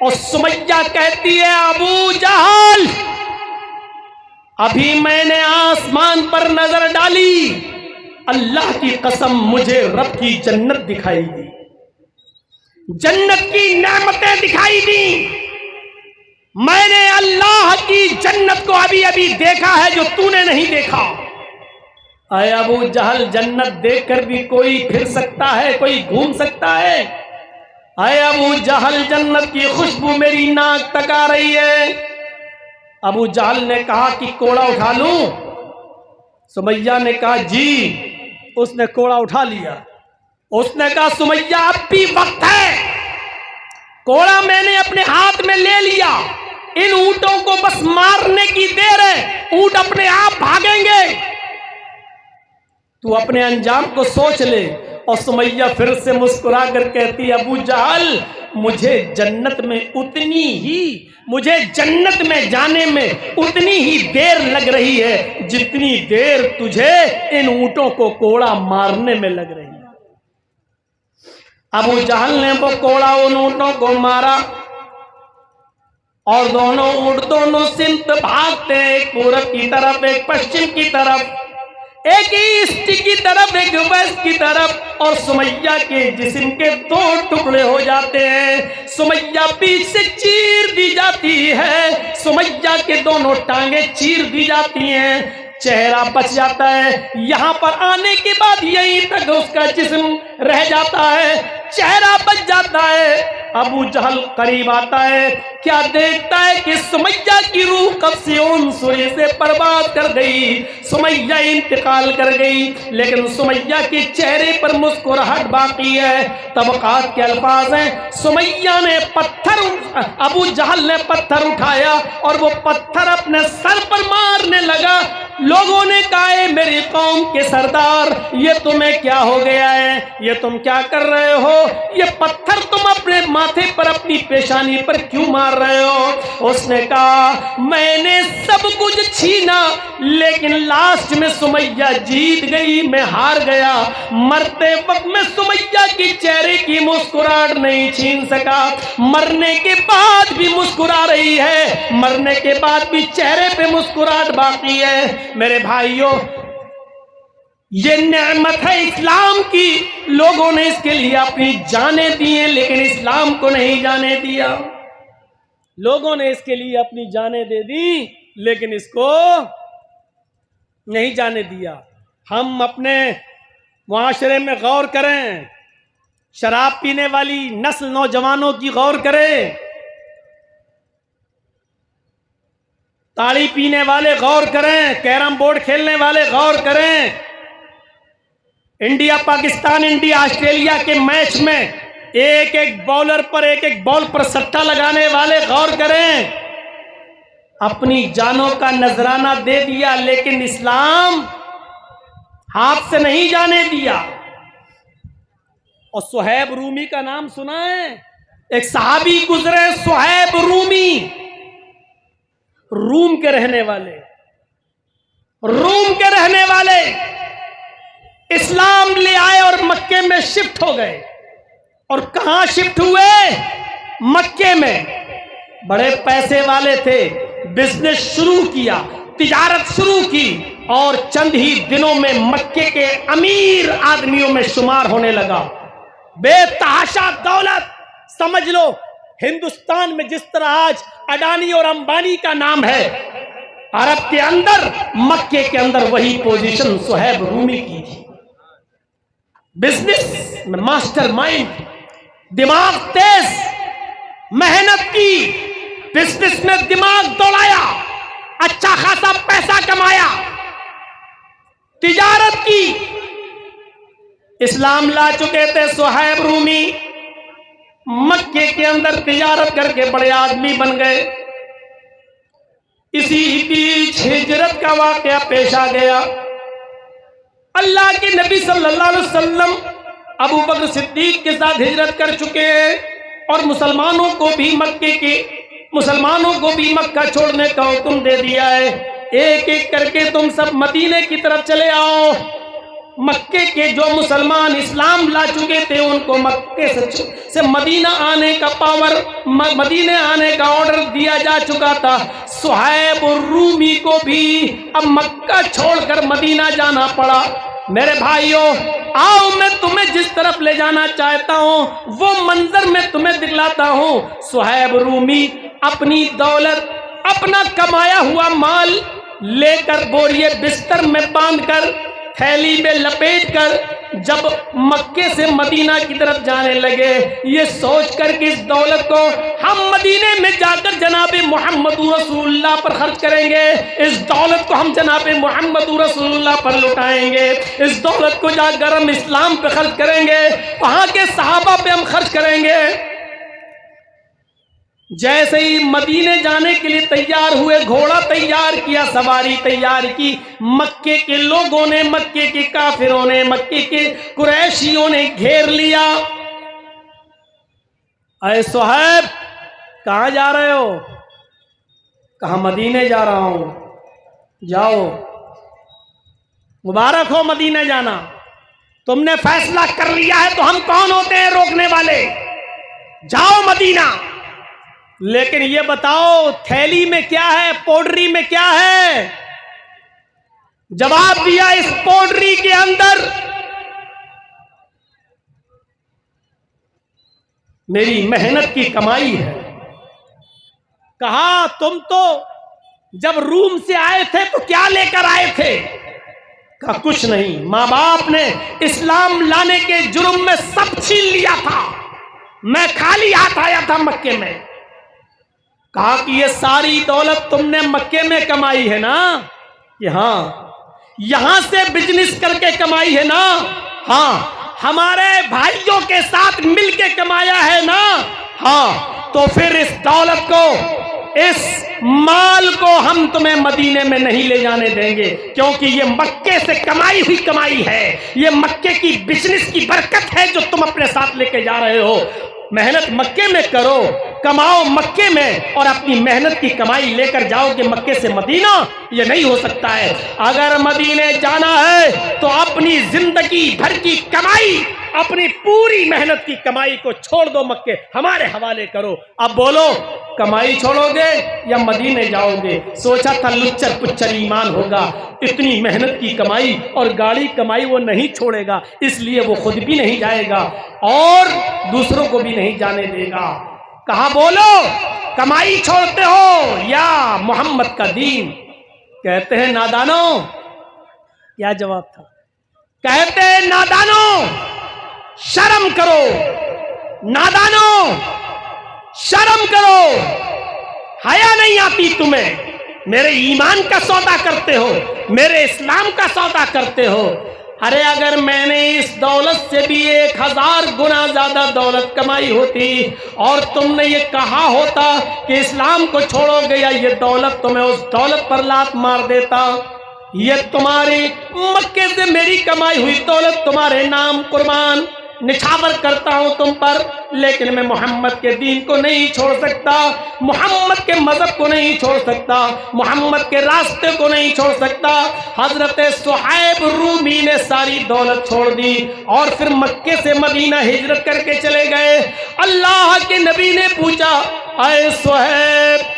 और सुमैया कहती है, अबू जहल, अभी मैंने आसमान पर नजर डाली, अल्लाह की कसम मुझे रब की जन्नत दिखाई दी, जन्नत की नेमतें दिखाई दी। मैंने अल्लाह की जन्नत को अभी अभी देखा है जो तूने नहीं देखा। अरे अबू जहल, जन्नत देखकर भी कोई फिर सकता है, कोई घूम सकता है? अरे अबू जहल, जन्नत की खुशबू मेरी नाक तक आ रही है। अबू जहल ने कहा कि कोड़ा उठा लूं? सुमैया ने कहा जी। उसने कोड़ा उठा लिया। उसने कहा सुमैया अब भी वक्त है, कोड़ा मैंने अपने हाथ में ले लिया, इन ऊंटों को बस मारने की देर है, ऊंट अपने आप भागेंगे, तू अपने अंजाम को सोच ले। और सुमैया फिर से मुस्कुरा कर कहती, अबू जहल, मुझे जन्नत में जाने में उतनी ही देर लग रही है जितनी देर तुझे इन ऊंटों को कोड़ा मारने में लग रही है। अबू जहल ने वो कोड़ा उन ऊंटों को मारा और दोनों ऊंट दोनों सिमत भागते, एक पूरब की तरफ, एक पश्चिम की तरफ, एक ईस्ट की तरफ, एक वेस्ट की तरफ, और सुमैया के जिस्म के 2 टुकड़े हो जाते हैं। सुमैया बीच से चीर दी जाती है, सुमैया के दोनों टांगे चीर दी जाती हैं, चेहरा बच जाता है। यहां पर आने के बाद यहीं तक उसका जिस्म रह जाता है, चेहरा बच जाता है। अबू जहल करीब आता है, क्या देखता है कि सुमैया की रूह कब से उन सूर्य से बर्बाद कर गई, सुमैया इंतकाल कर गई, लेकिन सुमैया के चेहरे पर मुस्कुराहट बाकी है। तबकात के अल्फाज हैं, सुमैया ने पत्थर, अबू जहल ने पत्थर उठाया और वो पत्थर अपने सर पर मारने लगा। लोगों ने कहा है मेरी कौम के सरदार, ये तुम्हें क्या हो गया है, ये तुम क्या कर रहे हो, ये पत्थर तुम अपने माथे पर अपनी पेशानी पर क्यों मार रहे हो। उसने कहा मैंने सब कुछ छीना लेकिन लास्ट में सुमैया जीत गई, मैं हार गया। मरते वक्त मैं सुमैया के चेहरे की मुस्कुराहट नहीं छीन सका, मरने के बाद भी मुस्कुरा रही है, मरने के बाद भी चेहरे पे मुस्कुराहट बाकी है। मेरे भाइयों, ये नेमत है इस्लाम की, लोगों ने इसके लिए अपनी जानें दी हैं लेकिन इस्लाम को नहीं जाने दिया। लोगों ने इसके लिए अपनी जानें दे दी लेकिन इसको नहीं जाने दिया। हम अपने मुआशरे में गौर करें, शराब पीने वाली नस्ल नौजवानों की गौर करें, ताड़ी पीने वाले गौर करें, कैरम बोर्ड खेलने वाले गौर करें, इंडिया पाकिस्तान, इंडिया ऑस्ट्रेलिया के मैच में एक एक बॉलर पर एक एक बॉल पर सट्टा लगाने वाले गौर करें। अपनी जानों का नजराना दे दिया लेकिन इस्लाम हाथ से नहीं जाने दिया। और सुहैब रूमी का नाम सुना है? एक सहाबी गुजरे, सुहैब रूमी, रूम के रहने वाले, रूम के रहने वाले इस्लाम ले आए और मक्के में शिफ्ट हो गए। और कहां शिफ्ट हुए? मक्के में। बड़े पैसे वाले थे, बिजनेस शुरू किया, तिजारत शुरू की और चंद ही दिनों में मक्के के अमीर आदमियों में शुमार होने लगा। बेतहाशा दौलत, समझ लो हिंदुस्तान में जिस तरह आज अडानी और अंबानी का नाम है, अरब के अंदर, मक्के के अंदर वही पोजीशन सुहैब रूमी की थी। बिजनेस में मास्टर माइंड, दिमाग तेज, मेहनत की, बिजनेस में दिमाग दौड़ाया, अच्छा खासा पैसा कमाया, तिजारत की। इस्लाम ला चुके थे सुहैब रूमी, मक्के के अंदर तिजारत करके बड़े आदमी बन गए। इसी बीच हिजरत का वाकया पेश आ गया। अल्लाह के नबी सल्लल्लाहु अलैहि वसल्लम अबू बकर सिद्दीक के साथ हिजरत कर चुके हैं और मुसलमानों को भी मक्का छोड़ने का हुक्म दे दिया है। एक एक करके तुम सब मदीने की तरफ चले आओ। मक्के के जो मुसलमान इस्लाम ला चुके थे उनको मक्के से मदीना आने का मदीने आने का ऑर्डर दिया जा चुका था। सुहैब रूमी को भी अब मक्का छोड़कर मदीना जाना पड़ा। मेरे भाइयों, आओ मैं तुम्हें जिस तरफ ले जाना चाहता हूं वो मंजर मैं तुम्हें दिखलाता हूं। सुहैब रूमी अपनी दौलत, अपना कमाया हुआ माल लेकर बोरिए बिस्तर में बांधकर, थैली में लपेटकर जब मक्के से मदीना की तरफ जाने लगे, ये सोचकर कि इस दौलत को हम मदीने में जाकर जनाबे मोहम्मद रसूलुल्लाह पर खर्च करेंगे, इस दौलत को हम जनाबे मोहम्मद रसूलुल्लाह पर लुटाएंगे, इस दौलत को जाकर हम इस्लाम पे खर्च करेंगे, वहां के सहाबा पे हम खर्च करेंगे। जैसे ही मदीने जाने के लिए तैयार हुए, घोड़ा तैयार किया, सवारी तैयार की, मक्के के लोगों ने, मक्के के काफिरों ने, मक्के के कुरैशियों ने घेर लिया। अरे सुहैब, कहां जा रहे हो? कहा मदीने जा रहा हूं। जाओ, मुबारक हो मदीने जाना, तुमने फैसला कर लिया है तो हम कौन होते हैं रोकने वाले? जाओ मदीना। लेकिन ये बताओ थैली में क्या है, पोडरी में क्या है? जवाब दिया, इस पोडरी के अंदर मेरी मेहनत की कमाई है। कहा तुम तो जब रूम से आए थे तो क्या लेकर आए थे? कहा कुछ नहीं, मां बाप ने इस्लाम लाने के जुर्म में सब छीन लिया था, मैं खाली हाथ आया था मक्के में। कहा कि ये सारी दौलत तुमने मक्के में कमाई है ना? कि हाँ। यहां से बिजनेस करके कमाई है ना? हाँ। हमारे भाइयों के साथ मिलके कमाया है ना? हाँ। तो फिर इस दौलत को इस माल को हम तुम्हें मदीने में नहीं ले जाने देंगे, क्योंकि ये मक्के से कमाई हुई कमाई है, ये मक्के की बिजनेस की बरकत है जो तुम अपने साथ लेके जा रहे हो। मेहनत मक्के में करो, कमाओ मक्के में, और अपनी मेहनत की कमाई लेकर जाओगे मक्के से मदीना, ये नहीं हो सकता है। अगर मदीने जाना है तो अपनी जिंदगी भर की कमाई, अपनी पूरी मेहनत की कमाई को छोड़ दो, मक्के हमारे हवाले करो। अब बोलो, कमाई छोड़ोगे या मदीने जाओगे? सोचा था लुच्चर पुच्चर ईमान होगा, इतनी मेहनत की कमाई और गाड़ी कमाई वो नहीं छोड़ेगा, इसलिए वो खुद भी नहीं जाएगा और दूसरों को भी नहीं जाने देगा। कहा बोलो, कमाई छोड़ते हो या मोहम्मद का दीन? कहते हैं नादानो। क्या जवाब था? कहते हैं नादानो, शर्म करो, नादानो शर्म करो, हया नहीं आती तुम्हें? मेरे ईमान का सौदा करते हो, मेरे इस्लाम का सौदा करते हो। अरे अगर मैंने इस दौलत से भी 1000 गुना ज्यादा दौलत कमाई होती और तुमने ये कहा होता कि इस्लाम को छोड़ोगे या ये दौलत, तो मैं उस दौलत पर लात मार देता। ये तुम्हारी मक्के से मेरी कमाई हुई दौलत तुम्हारे नाम कुर्बान निछावर करता हूं तुम पर, लेकिन मैं मोहम्मद के दीन को नहीं छोड़ सकता, मोहम्मद के मजहब को नहीं छोड़ सकता, मोहम्मद के रास्ते को नहीं छोड़ सकता। हजरत सुहैब रूमी ने सारी दौलत छोड़ दी और फिर मक्के से मदीना हिजरत करके चले गए। अल्लाह के नबी ने पूछा, अय सुहैब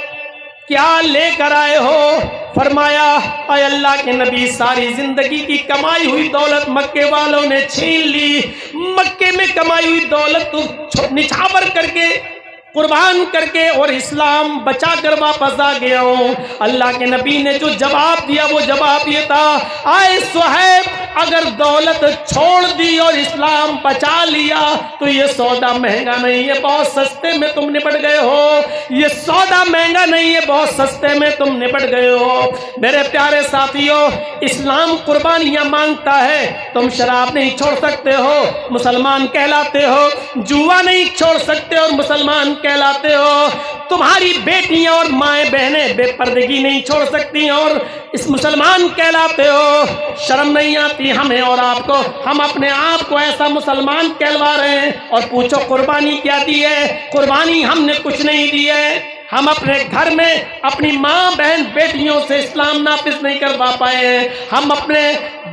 क्या लेकर आए हो? फरमाया, अय अल्लाह के नबी, सारी जिंदगी की कमाई हुई दौलत मक्के वालों ने छीन ली, मक्के में कमाई हुई दौलत तो निछावर करके कुर्बान करके और इस्लाम बचा कर वापस आ गया हूं। अल्लाह के नबी ने जो जवाब दिया वो जवाब ये था, आए सुहैब, अगर दौलत छोड़ दी और इस्लाम बचा लिया तो ये सौदा महंगा नहीं है, बहुत सस्ते में तुम निपट गए हो। ये सौदा महंगा नहीं है, बहुत सस्ते में तुम निपट गए हो। मेरे प्यारे साथियों, इस्लाम कुर्बानियां मांगता है। तुम शराब नहीं छोड़ सकते हो, मुसलमान कहलाते हो, जुआ नहीं छोड़ सकते और मुसलमान कहलाते हो, तुम्हारी बेटियां और माएं बहनें बेपर्दगी नहीं छोड़ सकती और इस मुसलमान कहलाते हो। शर्म नहीं आती हमें और आपको? हम अपने आप को ऐसा मुसलमान कहलवा रहे हैं और पूछो कुर्बानी क्या दी है? कुर्बानी हमने कुछ नहीं दी है। हम अपने घर में अपनी माँ बहन बेटियों से इस्लाम नाफिज नहीं करवा पाए हैं। हम अपने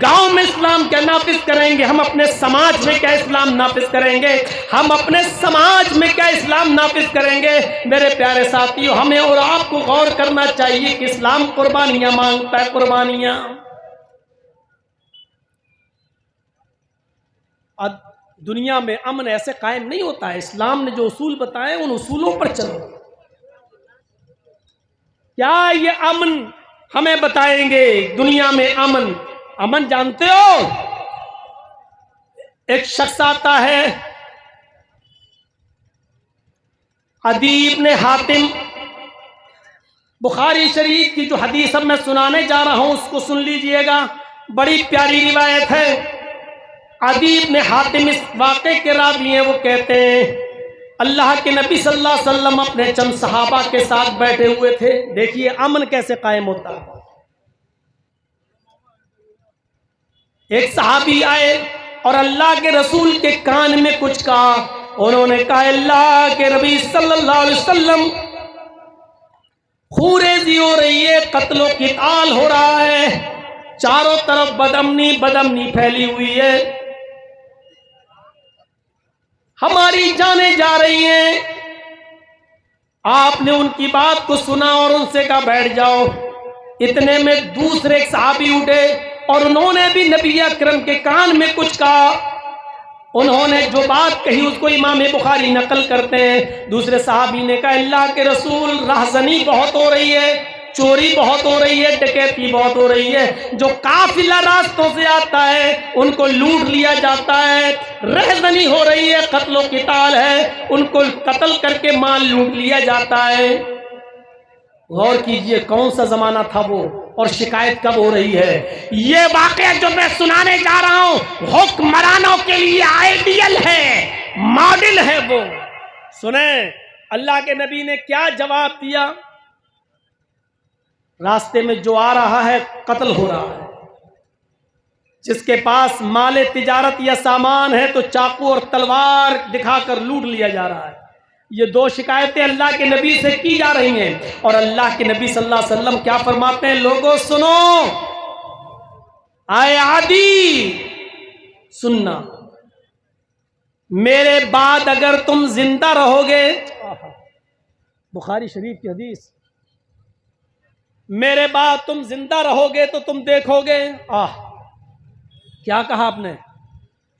गांव में इस्लाम क्या नाफिज करेंगे? हम अपने समाज में क्या इस्लाम नाफिज करेंगे? हम अपने समाज में क्या इस्लाम नाफिज करेंगे? मेरे प्यारे साथियों, हमें और आपको गौर करना चाहिए कि इस्लाम कुर्बानियां मांगता है, कुर्बानियां। अब दुनिया में अमन ऐसे कायम नहीं होता है। इस्लाम ने जो उसूल बताए उन उसूलों पर चलो। क्या ये अमन हमें बताएंगे दुनिया में? अमन, अमन जानते हो? एक शख्स आता है, अदी इब्न हातिम, बुखारी शरीफ की जो हदीस अब मैं सुनाने जा रहा हूं उसको सुन लीजिएगा, बड़ी प्यारी रिवायत है। अदी इब्न हातिम इस वाक़े के रावी हैं। वो कहते हैं, अल्लाह के नबी सल्लल्लाहु अलैहि वसल्लम अपने चंद सहाबा के साथ बैठे हुए थे। देखिए अमन कैसे कायम होता है। एक सहाबी आए और अल्लाह के रसूल के कान में कुछ कहा। उन्होंने कहा, अल्लाह के नबी सल्लल्लाहु अलैहि वसल्लम, खूरेजी हो रही है, कत्लो क़िताल हो रहा है, चारों तरफ बदअमनी बदअमनी फैली हुई है, हमारी जानें जा रही हैं। आपने उनकी बात को सुना और उनसे कहा बैठ जाओ। इतने में दूसरे एक सहाबी उठे और उन्होंने भी नबी अकरम के कान में कुछ कहा। उन्होंने जो बात कही उसको इमाम बुखारी नकल करते हैं। दूसरे सहाबी ने कहा, अल्लाह के रसूल, राहज़नी बहुत हो रही है, चोरी बहुत हो रही है, डकैती बहुत हो रही है, जो काफिला रास्तों से आता है उनको लूट लिया जाता है, रहज़नी हो रही है, कत्लो क़िताल है, उनको कत्ल करके माल लूट लिया जाता है। गौर कीजिए कौन सा जमाना था वो और शिकायत कब हो रही है। ये वाक़या जो मैं सुनाने जा रहा हूं हुक्मरानों के लिए आइडियल है, मॉडल है वो। सुने अल्लाह के नबी ने क्या जवाब दिया। रास्ते में जो आ रहा है कत्ल हो रहा है, जिसके पास माले तिजारत या सामान है तो चाकू और तलवार दिखाकर लूट लिया जा रहा है। ये दो शिकायतें अल्लाह के नबी से की जा रही हैं और अल्लाह के नबी सल्लल्लाहु अलैहि वसल्लम क्या फरमाते हैं, लोगों सुनो, आए आदि सुनना, मेरे बाद अगर तुम जिंदा रहोगे, बुखारी शरीफ की हदीस, मेरे बाद तुम जिंदा रहोगे तो तुम देखोगे, क्या कहा आपने,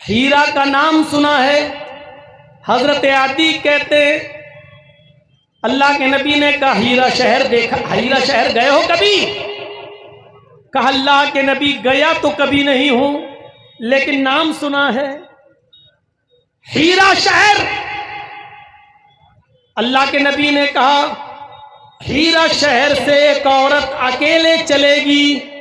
हीरा का नाम सुना है। हजरत आदि कहते अल्लाह के नबी ने कहा हीरा शहर देखा, हीरा शहर गए हो कभी? कहा अल्लाह के नबी गया तो कभी नहीं हूं, लेकिन नाम सुना है हीरा शहर। अल्लाह के नबी ने कहा हीरा शहर से एक औरत अकेले चलेगी,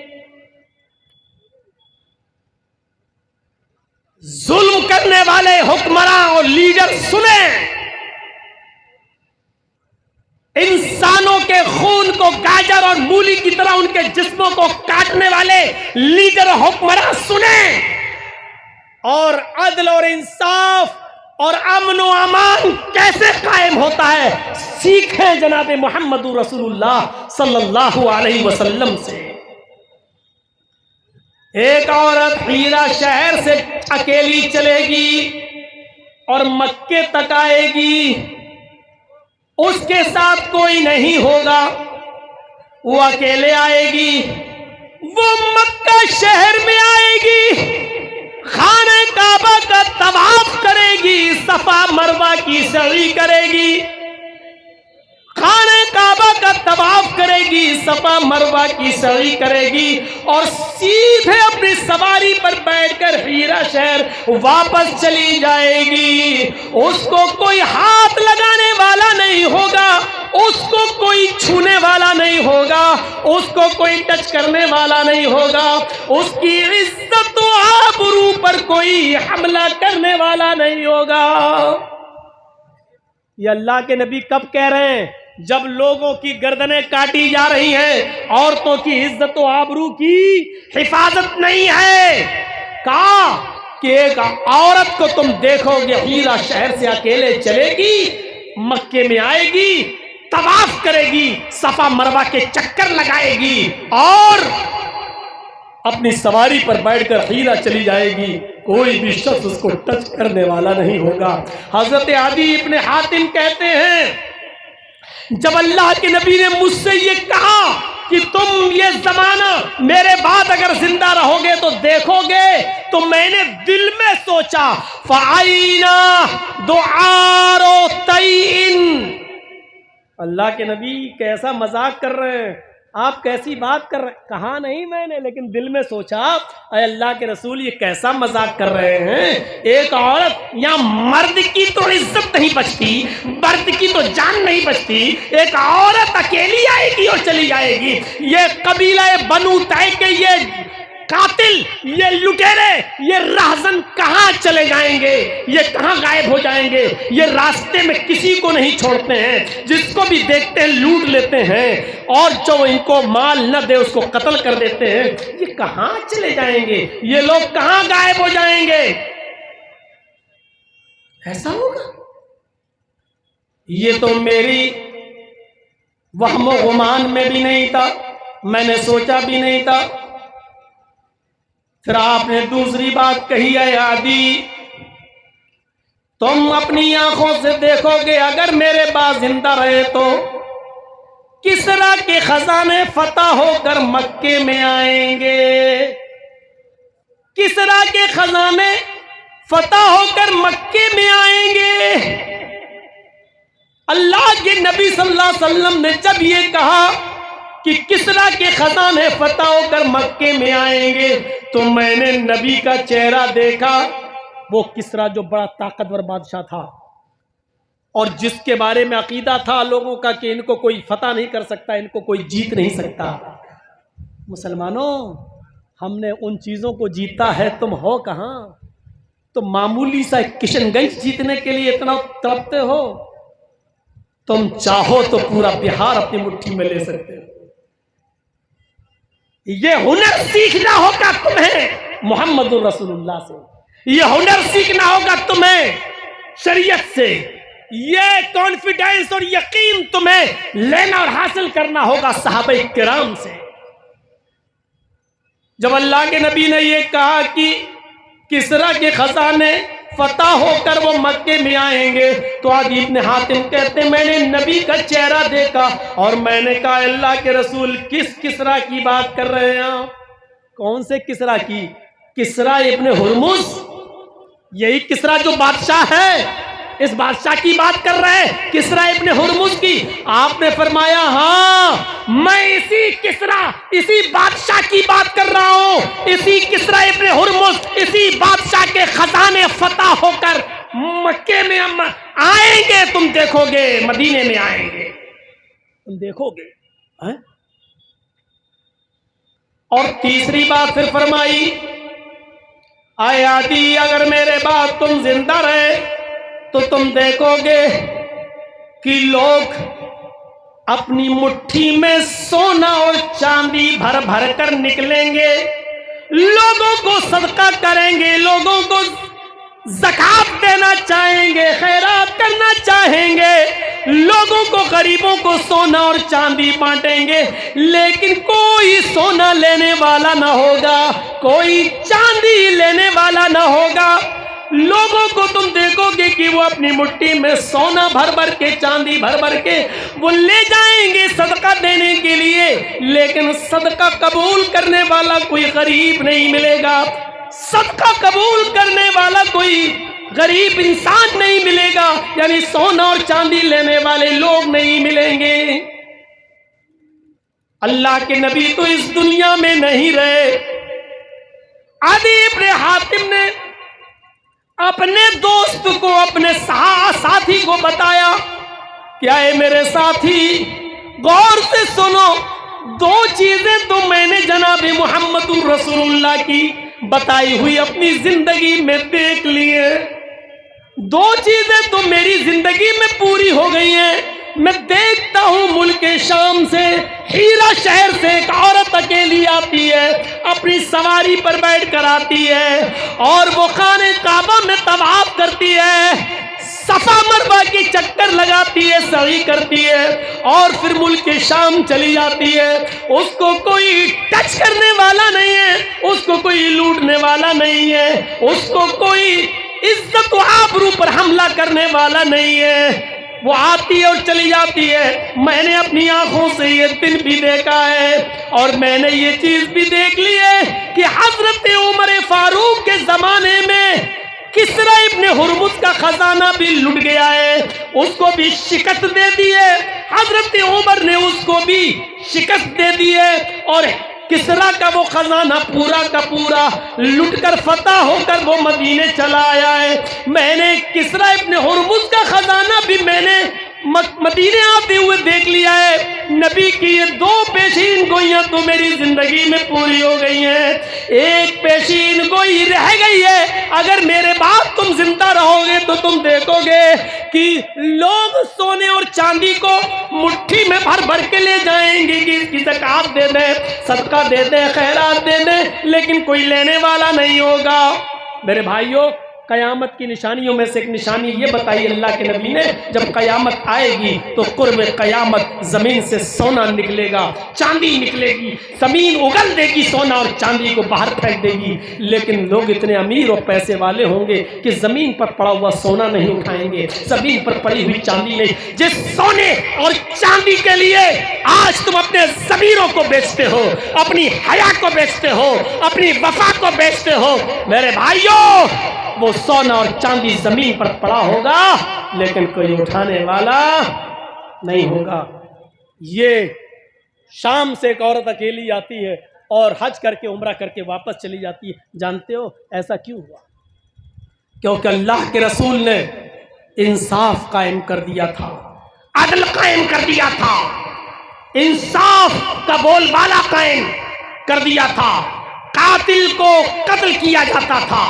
जुल्म करने वाले हुक्मरान और लीडर सुने, इंसानों के खून को गाजर और मूली की तरह उनके जिस्मों को काटने वाले लीडर और हुक्मरान सुने, और अदल और इंसाफ और अमन व अमान कैसे कायम होता है सीखें जनाब मोहम्मद रसूलुल्लाह सल्लल्लाहु अलैहि वसल्लम से। एक औरत हीरा शहर से अकेली चलेगी और मक्के तक आएगी, उसके साथ कोई नहीं होगा, वो अकेले आएगी, वो मक्का शहर में आएगी, खाने काबा का तवाफ करेगी, सफा मरवा की सई करेगी, खाने काबा का तवाफ करेगी, सफा मरवा की सई करेगी और सीधे अपनी सवारी पर बैठकर हीरा शहर वापस चली जाएगी। उसको कोई हाथ लगाने वाला नहीं होगा, उसको कोई छूने वाला नहीं होगा, उसको कोई टच करने वाला नहीं होगा, उसकी इज्जत व आबरू पर कोई हमला करने वाला नहीं होगा। ये अल्लाह के नबी कब कह रहे हैं? जब लोगों की गर्दनें काटी जा रही हैं, औरतों की इज्जत व आबरू की हिफाजत नहीं है। कहा कि एक औरत को तुम देखोगे हीरा शहर से अकेले चलेगी, मक्के में आएगी, तवाफ करेगी, सफा मरवा के चक्कर लगाएगी और अपनी सवारी पर बैठकर हीरा चली जाएगी, कोई भी शख्स उसको टच करने वाला नहीं होगा। हजरत आदि इब्ने हातिम कहते हैं जब अल्लाह के नबी ने मुझसे ये कहा कि तुम ये जमाना मेरे बाद अगर जिंदा रहोगे तो देखोगे, तो मैंने दिल में सोचा फ़ाइना दुआरो तईन। अल्लाह के नबी कैसा मजाक कर रहे हैं, आप कैसी बात कर रहे हैं? कहा नहीं मैंने, लेकिन दिल में सोचा अल्लाह के रसूल ये कैसा मजाक कर रहे हैं। एक औरत या मर्द की तो इज्जत नहीं बचती, मर्द की तो जान नहीं बचती, एक औरत अकेली आएगी और चली जाएगी। ये कबीला बनु तय के ये कातिल, ये लुटेरे, ये राहजन कहाँ चले जाएंगे, ये कहाँ गायब हो जाएंगे? ये रास्ते में किसी को नहीं छोड़ते हैं, जिसको भी देखते हैं लूट लेते हैं और जो इनको माल न दे उसको कत्ल कर देते हैं। ये कहाँ चले जाएंगे? ये लोग कहाँ गायब हो जाएंगे? ऐसा होगा? ये तो मेरी वहमो गुमान में भी नहीं था, मैंने सोचा भी नहीं था। फिर आपने दूसरी बात कही है आदि, तुम अपनी आंखों से देखोगे अगर मेरे बाद जिंदा रहे तो किसरा के खजाने फतह होकर मक्के में आएंगे, किसरा के खजाने फतह होकर मक्के में आएंगे। अल्लाह के नबी सल्लल्लाहु अलैहि वसल्लम ने जब ये कहा कि किसरा के खजाने फतह होकर मक्के में आएंगे, तो मैंने नबी का चेहरा देखा। वो किसरा जो बड़ा ताकतवर बादशाह था और जिसके बारे में अकीदा था लोगों का कि इनको कोई फतह नहीं कर सकता, इनको कोई जीत नहीं सकता। मुसलमानों, हमने उन चीज़ों को जीता है, तुम हो कहाँ? तो मामूली सा किशनगंज जीतने के लिए इतना तड़पते हो। तुम चाहो तो पूरा बिहार अपनी मुट्ठी में ले सकते हो। ये हुनर सीखना होगा तुम्हें मोहम्मदुर रसूलुल्लाह से, ये हुनर सीखना होगा तुम्हें शरीयत से, ये कॉन्फिडेंस और यकीन तुम्हें लेना और हासिल करना होगा सहाबा किराम से। जब अल्लाह के नबी ने ये कहा कि किसरा के खजाने फतह होकर वो मक्के में आएंगे, तो आदि इब्न हातिम कहते मैंने नबी का चेहरा देखा और मैंने कहा अल्लाह के रसूल किस किसरा की बात कर रहे हैं आप? कौन से किसरा की? किसरा इब्न हुरमुज, यही किसरा जो बादशाह है, इस बादशाह की बात कर रहे हैं, किसरा इब्न हुरमुज की। आपने फरमाया हाँ मैं इसी किसरा, इसी बादशाह की बात कर रहा हूं, इसी किसरा इब्न हुरमुज, इसी बादशाह के खजाने फतह होकर मक्के में आएंगे, तुम देखोगे, मदीने में आएंगे, तुम देखोगे है? और तीसरी बात फिर फरमाई, आए आदि अगर मेरे बाद तुम जिंदा रहे तो तुम देखोगे कि लोग अपनी मुट्ठी में सोना और चांदी भर भर कर निकलेंगे, लोगों को सदका करेंगे, लोगों को ज़कात देना चाहेंगे, खैरात करना चाहेंगे, लोगों को, गरीबों को सोना और चांदी बांटेंगे, लेकिन कोई सोना लेने वाला ना होगा, कोई चांदी लेने वाला ना होगा। लोगों को तुम देखोगे कि वो अपनी मुट्ठी में सोना भर भर के, चांदी भर भर के वो ले जाएंगे सदका देने के लिए, लेकिन सदका कबूल करने वाला कोई गरीब नहीं मिलेगा, सदका कबूल करने वाला कोई गरीब इंसान नहीं मिलेगा, यानी सोना और चांदी लेने वाले लोग नहीं मिलेंगे। अल्लाह के नबी तो इस दुनिया में नहीं रहे। आदि इब्न हातिम ने अपने दोस्त को, अपने साथी को बताया, क्या है मेरे साथी, गौर से सुनो, दो चीजें तो मैंने जनाब मोहम्मदुर रसूलुल्लाह की बताई हुई अपनी जिंदगी में देख ली है, दो चीजें तो मेरी जिंदगी में पूरी हो गई हैं। मैं देखता हूं मुल्क शाम से, हीरा शहर से एक औरत अकेली आती है, अपनी सवारी पर बैठ कर आती है और वो खाने काबा में तवाफ करती है, सफा मरवा की चक्कर लगाती है, सही करती है और फिर मुल्क शाम चली जाती है। उसको कोई टच करने वाला नहीं है, उसको कोई लूटने वाला नहीं है, उसको कोई इज्जत व आबरू पर हमला करने वाला नहीं है। वो आती है और चली जाती है। मैंने अपनी आंखों से ये दिन भी देखा है और मैंने ये चीज भी देख ली है कि हजरत उमर फारूक के जमाने में किसरा इब्न हुरमुज का खजाना भी लुट गया है, उसको भी शिकस्त दे दी है, हजरत उमर ने उसको भी शिकस्त दे दी है और किसरा का वो खजाना पूरा का पूरा लुट कर फतह होकर वो मदीने चला आया है। मैंने किसरा इब्न हुरमुज का खजाना भी मैंने मदीने आते हुए देख लिया है। नबी की ये दो पेशीन गोइयां तो मेरी जिंदगी में पूरी हो गई हैं, एक पेशीन गोई रह गई है। अगर मेरे बाद तुम जिंदा रहोगे तो तुम देखोगे कि लोग सोने और चांदी को मुट्ठी में भर भर के ले जाएंगे कि इसकी ज़कात दे दें, सदका दे दें, खैरात दे दें, लेकिन कोई लेने वाला नहीं होगा। मेरे भाइयों, कयामत की निशानियों में से एक निशानी ये बताई अल्लाह के नबी ने, जब कयामत आएगी तो कुर्ब कयामत जमीन से सोना निकलेगा, चांदी निकलेगी, जमीन उगल देगी, सोना और चांदी को बाहर फेंक देगी, लेकिन लोग इतने अमीर और पैसे वाले होंगे कि जमीन पर पड़ा हुआ सोना नहीं उठाएंगे, जमीन पर पड़ी हुई चांदी नहीं। जिस सोने और चांदी के लिए आज तुम अपने ज़मीरों को बेचते हो, अपनी हया को बेचते हो, अपनी वफा को बेचते हो, मेरे भाइयों वो सोना और चांदी जमीन पर पड़ा होगा लेकिन कोई उठाने वाला नहीं होगा। ये शाम से एक औरत अकेली आती है और हज करके उम्रा करके वापस चली जाती है। जानते हो ऐसा क्यों हुआ? क्योंकि अल्लाह के रसूल ने इंसाफ कायम कर दिया था, अदल कायम कर दिया था, इंसाफ का बोलबाला कायम कर दिया था। कातिल को कत्ल किया जाता था,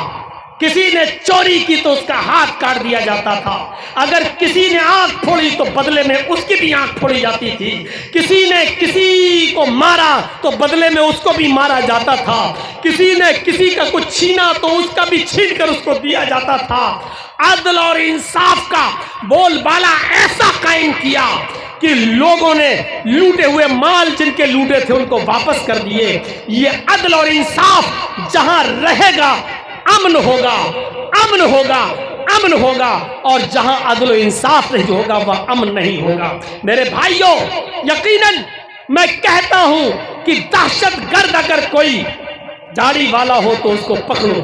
किसी ने चोरी की तो उसका हाथ काट दिया जाता था, अगर किसी ने आंख फोड़ी तो बदले में उसकी भी आंख फोड़ी जाती थी, किसी ने किसी को मारा तो बदले में उसको भी मारा जाता था, किसी ने किसी का कुछ छीना तो उसका भी छीन कर उसको दिया जाता था। अदल और इंसाफ का बोलबाला ऐसा कायम किया कि लोगों ने लूटे हुए माल जिनके लूटे थे उनको वापस कर दिए। ये अदल और इंसाफ जहां रहेगा अमन होगा, अमन होगा, अमन होगा, और जहां अदल और इंसाफ नहीं होगा वह अमन नहीं होगा। मेरे भाइयों, यकीनन मैं कहता हूं कि दहशतगर्द अगर कोई दाढ़ी वाला हो तो उसको पकड़ो,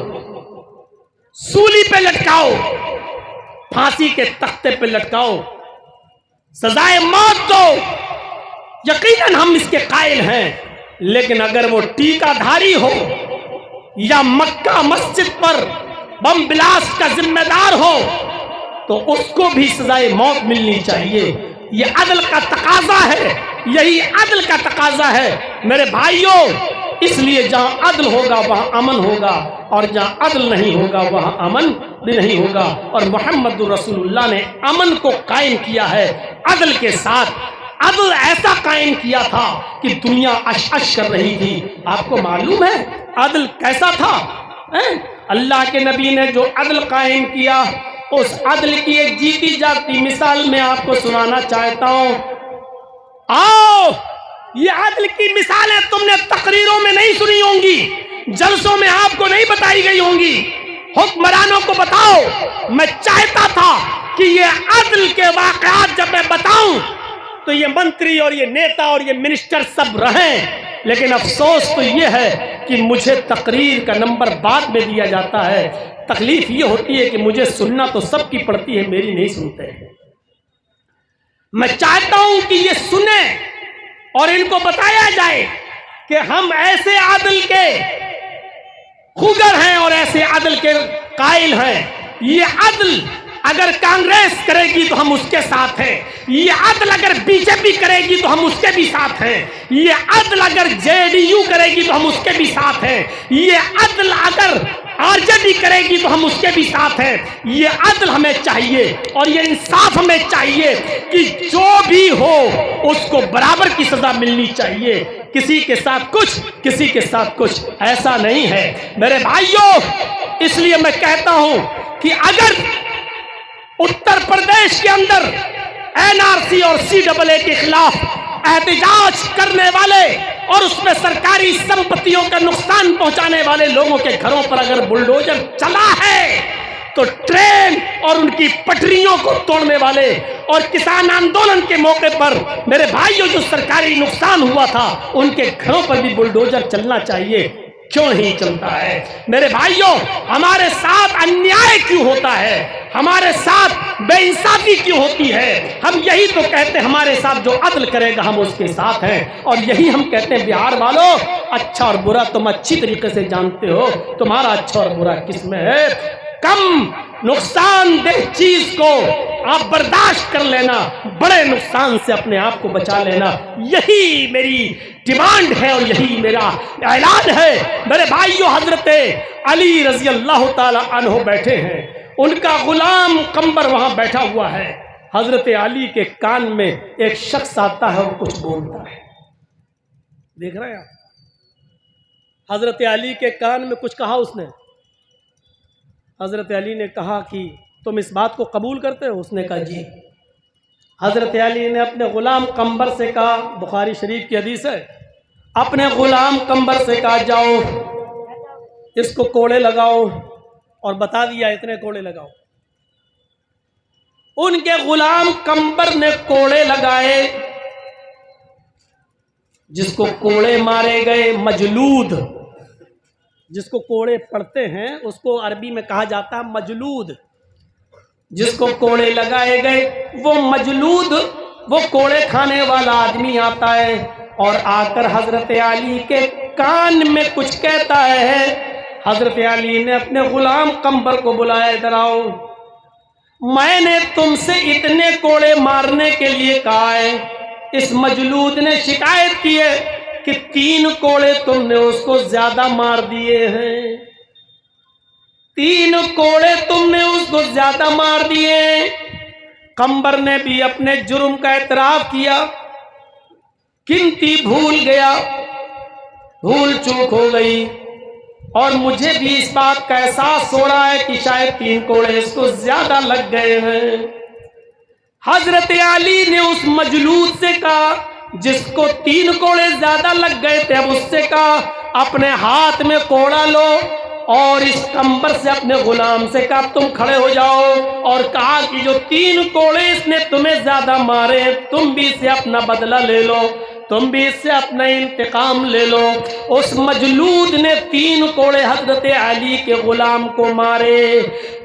सूली पे लटकाओ, फांसी के तख्ते पे लटकाओ, सजाए मौत दो, यकीनन हम इसके कायल हैं। लेकिन अगर वो टीकाधारी हो या मक्का मस्जिद पर बम ब्लास्ट का जिम्मेदार हो तो उसको भी सजाए मौत मिलनी चाहिए। ये अदल का तकाजा है, यही अदल का तकाजा है मेरे भाइयों। इसलिए जहां अदल होगा वहां अमन होगा, और जहां अदल नहीं होगा वहां अमन भी नहीं होगा। और मोहम्मद रसूलुल्लाह ने अमन को कायम किया है अदल के साथ। अदल ऐसा कायम किया था कि दुनिया अश अश कर रही थी। आपको मालूम है अदल कैसा था? अल्लाह के नबी ने जो अदल कायम किया, उस अदल की एक जीती जाती मिसाल मैं आपको सुनाना चाहता हूं। आओ, ये अदल की मिसालें तुमने तकरीरों में नहीं सुनी होंगी, जलसों में आपको नहीं बताई गई होंगी। हुक्मरानों को बताओ। मैं चाहता था कि ये अदल के वाकयात जब मैं बताऊं तो ये मंत्री और ये नेता और ये मिनिस्टर सब रहें, लेकिन अफसोस तो ये है कि मुझे तकरीर का नंबर बाद में दिया जाता है। तकलीफ ये होती है कि मुझे सुनना तो सबकी पड़ती है, मेरी नहीं सुनते। मैं चाहता हूं कि ये सुने और इनको बताया जाए कि हम ऐसे आदिल के खुगर हैं और ऐसे आदिल के कायल हैं। ये आदिल अगर कांग्रेस करेगी तो हम उसके साथ हैं, ये अदल अगर बीजेपी करेगी तो हम उसके भी साथ हैं, ये अदल अगर जेडीयू करेगी तो हम उसके भी साथ हैं, ये अदल अगर आरजेडी करेगी तो हम उसके भी साथ हैं। ये अदल हमें चाहिए और ये इंसाफ हमें चाहिए कि जो भी हो उसको बराबर की सजा मिलनी चाहिए। किसी के साथ कुछ, किसी के साथ कुछ, ऐसा नहीं है मेरे भाइयों। इसलिए मैं कहता हूं कि अगर उत्तर प्रदेश के अंदर एनआरसी और सीएए के खिलाफ एहतजाज करने वाले और उसमें सरकारी संपत्तियों का नुकसान पहुंचाने वाले लोगों के घरों पर अगर बुलडोजर चला है तो ट्रेन और उनकी पटरियों को तोड़ने वाले और किसान आंदोलन के मौके पर मेरे भाइयों जो सरकारी नुकसान हुआ था उनके घरों पर भी बुलडोजर चलना चाहिए। क्यों नहीं चलता है मेरे भाइयों? हमारे साथ अन्याय क्यों होता है, हमारे साथ बेइंसाफी क्यों होती है? हम यही तो कहते हैं हमारे साथ जो अदल करेगा हम उसके साथ हैं। और यही हम कहते हैं बिहार वालों, अच्छा और बुरा तुम अच्छी तरीके से जानते हो, तुम्हारा अच्छा और बुरा किसमें है। कम नुकसानदेह चीज को आप बर्दाश्त कर लेना, बड़े नुकसान से अपने आप को बचा लेना, यही मेरी डिमांड है और यही मेरा ऐलान है मेरे भाइयों। हजरत अली रजी अल्लाह ताला अन्हो बैठे हैं, उनका गुलाम कंबर वहां बैठा हुआ है। हजरत अली के कान में एक शख्स आता है और कुछ बोलता है, देख रहे हैं आप? हजरत अली के कान में कुछ कहा उसने। हजरत अली ने कहा कि तुम इस बात को कबूल करते हो? उसने कहा जी। हजरत अली ने अपने गुलाम कंबर से कहा, बुखारी शरीफ की हदीस है, अपने गुलाम कंबर से कहा जाओ इसको कोड़े लगाओ, और बता दिया इतने कोड़े लगाओ। उनके गुलाम कंबर ने कोड़े लगाए, जिसको कोड़े मारे गए, मजलूद, जिसको कोड़े पड़ते हैं उसको अरबी में कहा जाता है मजलूद। जिसको कोड़े लगाए गए वो मजलूद, वो कोड़े खाने वाला आदमी आता है और आकर हजरत अली के कान में कुछ कहता है। हजरत अली ने अपने गुलाम कंबर को बुलाया, इधर आओ, मैंने तुमसे इतने कोड़े मारने के लिए कहा है। इस मजलूद ने शिकायत की है कि 3 कोड़े तुमने उसको ज्यादा मार दिए हैं। 3 कोड़े तुमने उसको ज्यादा मार दिए। कंबर ने भी अपने जुर्म का एतराफ किया, गिनती भूल गया, भूल चूक हो गई, और मुझे भी इस बात का एहसास हो रहा है कि शायद 3 कोड़े इसको ज्यादा लग गए हैं। हजरत अली ने उस मजलूद से कहा, जिसको 3 कोड़े ज्यादा लग गए थे, अब उससे कहा अपने हाथ में कोड़ा लो और इस कंबर से अपने गुलाम से कहा तुम खड़े हो जाओ, और कहा कि जो 3 कोड़े इसने तुम्हें ज्यादा मारे, तुम भी इसे अपना बदला ले लो, तुम भी इससे अपना इंतकाम ले लो। उस मजलूद ने 3 कोड़े हजरत अली के गुलाम को मारे।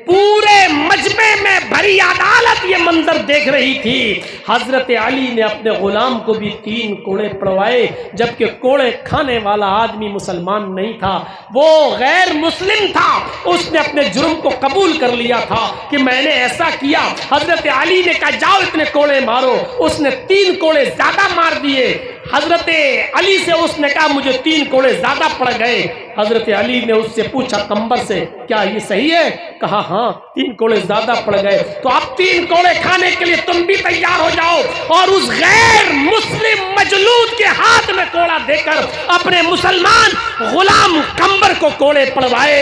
पूरे मजमे में भरी अदालत ये मंजर देख रही थी। हजरत अली ने अपने गुलाम को भी 3 कोड़े पड़वाए, जबकि कोड़े खाने वाला आदमी मुसलमान नहीं था, वो गैर मुस्लिम था। उसने अपने जुर्म को कबूल कर लिया था कि मैंने ऐसा किया। हजरत अली ने कहा जाओ इतने कोड़े मारो, उसने 3 कोड़े ज्यादा मार दिए। हजरत अली से उसने कहा मुझे 3 कोड़े ज्यादा पड़ गए। हजरत अली ने उससे पूछा कंबर से, क्या ये सही है? कहा हाँ 3 कोड़े ज्यादा पड़ गए। तो अब 3 कोड़े खाने के लिए तुम भी तैयार हो जाओ, और उस गैर मुस्लिम मजलूद के हाथ में कोड़ा देकर अपने मुसलमान गुलाम कंबर को कोड़े पड़वाए।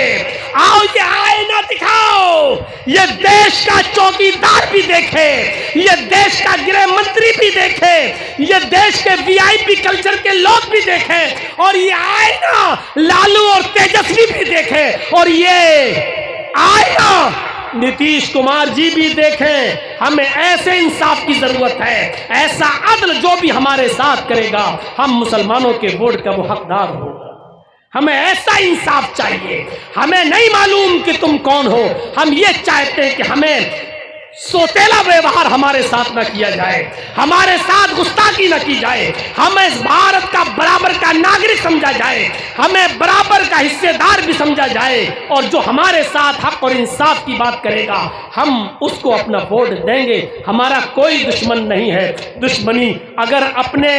आओ ये आईना दिखाओ, ये देश का चौकीदार भी देखे, ये देश का गृह मंत्री भी देखे, ये देश के वीआईपी कल्चर के लोग भी देखे, और ये आईना लालू और तेजस्वी भी देखे, और ये आईना नीतीश कुमार जी भी देखें। हमें ऐसे इंसाफ की जरूरत है, ऐसा अदल जो भी हमारे साथ करेगा हम मुसलमानों के वोट का वो हकदार होगा। हमें ऐसा इंसाफ चाहिए। हमें नहीं मालूम कि तुम कौन हो, हम ये चाहते हैं कि हमें सोतेला व्यवहार हमारे साथ न किया जाए, हमारे साथ गुस्ताखी न की जाए, हमें इस भारत का बराबर का नागरिक समझा जाए, हमें बराबर का हिस्सेदार भी समझा जाए, और जो हमारे साथ हक और इंसाफ की बात करेगा हम उसको अपना वोट देंगे। हमारा कोई दुश्मन नहीं है। दुश्मनी अगर अपने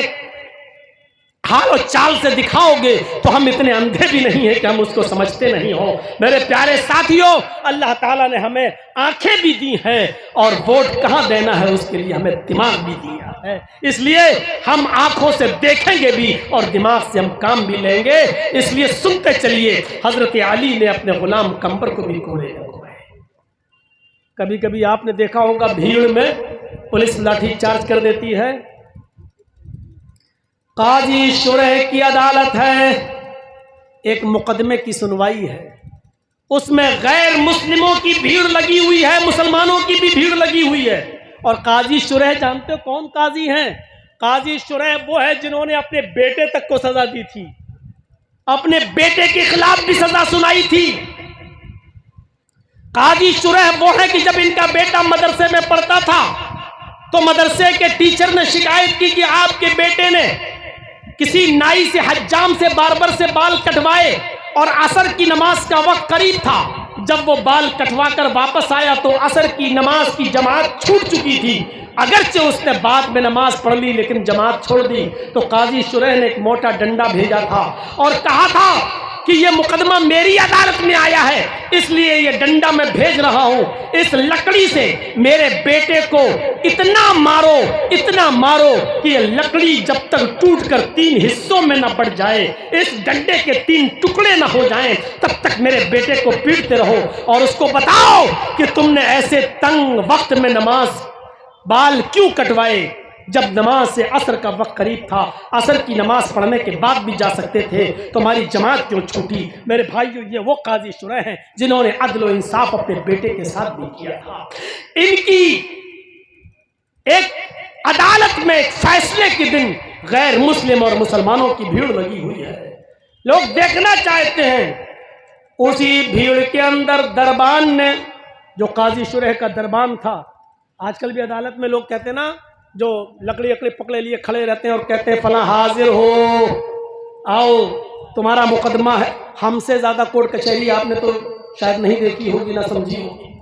हाल और चाल से दिखाओगे तो हम इतने अंधे भी नहीं हैं कि हम उसको समझते नहीं हो। मेरे प्यारे साथियों, अल्लाह ताला ने हमें आंखें भी दी हैं और वोट कहाँ देना है उसके लिए हमें दिमाग भी दिया है। इसलिए हम आंखों से देखेंगे भी और दिमाग से हम काम भी लेंगे। इसलिए सुनते चलिए, हजरत अली ने अपने गुलाम कंबर को भी कोड़े लगवाए। कभी कभी आपने देखा होगा भीड़ में पुलिस लाठी चार्ज कर देती है। काजी शुरह की अदालत है, एक मुकदमे की सुनवाई है, उसमें गैर मुस्लिमों की भीड़ लगी हुई है, मुसलमानों की भी भीड़ लगी हुई है। और काजी शुरह जानते हो कौन काजी हैं? काजी शुरह वो है जिन्होंने अपने बेटे तक को सजा दी थी, अपने बेटे के खिलाफ भी सजा सुनाई थी। काजी शुरह वो है कि जब इनका बेटा मदरसे में पढ़ता था तो मदरसे के टीचर ने शिकायत की कि आपके बेटे ने किसी नाई से, हज्जाम से, बार्बर से बाल कटवाए, और असर की नमाज का वक्त करीब था। जब वो बाल कटवा कर वापस आया तो असर की नमाज की जमात छूट चुकी थी। अगरचे उसने बाद में नमाज पढ़ ली लेकिन जमात छोड़ दी। तो काजी शुरह ने एक मोटा डंडा भेजा था और कहा था कि ये मुकदमा मेरी अदालत में आया है, इसलिए ये डंडा मैं भेज रहा हूं। इस लकड़ी से मेरे बेटे को इतना मारो कि ये लकड़ी जब तक टूटकर 3 हिस्सों में न बढ़ जाए, इस डंडे के 3 टुकड़े न हो जाएं, तब तक मेरे बेटे को पीटते रहो और उसको बताओ कि तुमने ऐसे तंग वक्त में नमाज बाल क्यों कटवाए, जब नमाज से असर का वक्त करीब था, असर की नमाज पढ़ने के बाद भी जा सकते थे, तुम्हारी जमात क्यों छूटी। मेरे भाइयों, ये वो काजी शुरह हैं जिन्होंने अदल और इंसाफ अपने बेटे के साथ भी किया था। इनकी एक अदालत में एक फैसले के दिन गैर मुस्लिम और मुसलमानों की भीड़ लगी हुई है, लोग देखना चाहते हैं। उसी भीड़ के अंदर दरबान ने, जो काजी शुरह का दरबान था, आजकल भी अदालत में लोग कहते हैं ना, जो लकड़ी पकड़े लिए खड़े रहते हैं और कहते हैं फला हाजिर हो, आओ तुम्हारा मुकदमा है। हमसे ज्यादा कोर्ट कचहरी आपने तो शायद नहीं देखी होगी, ना समझी होगी।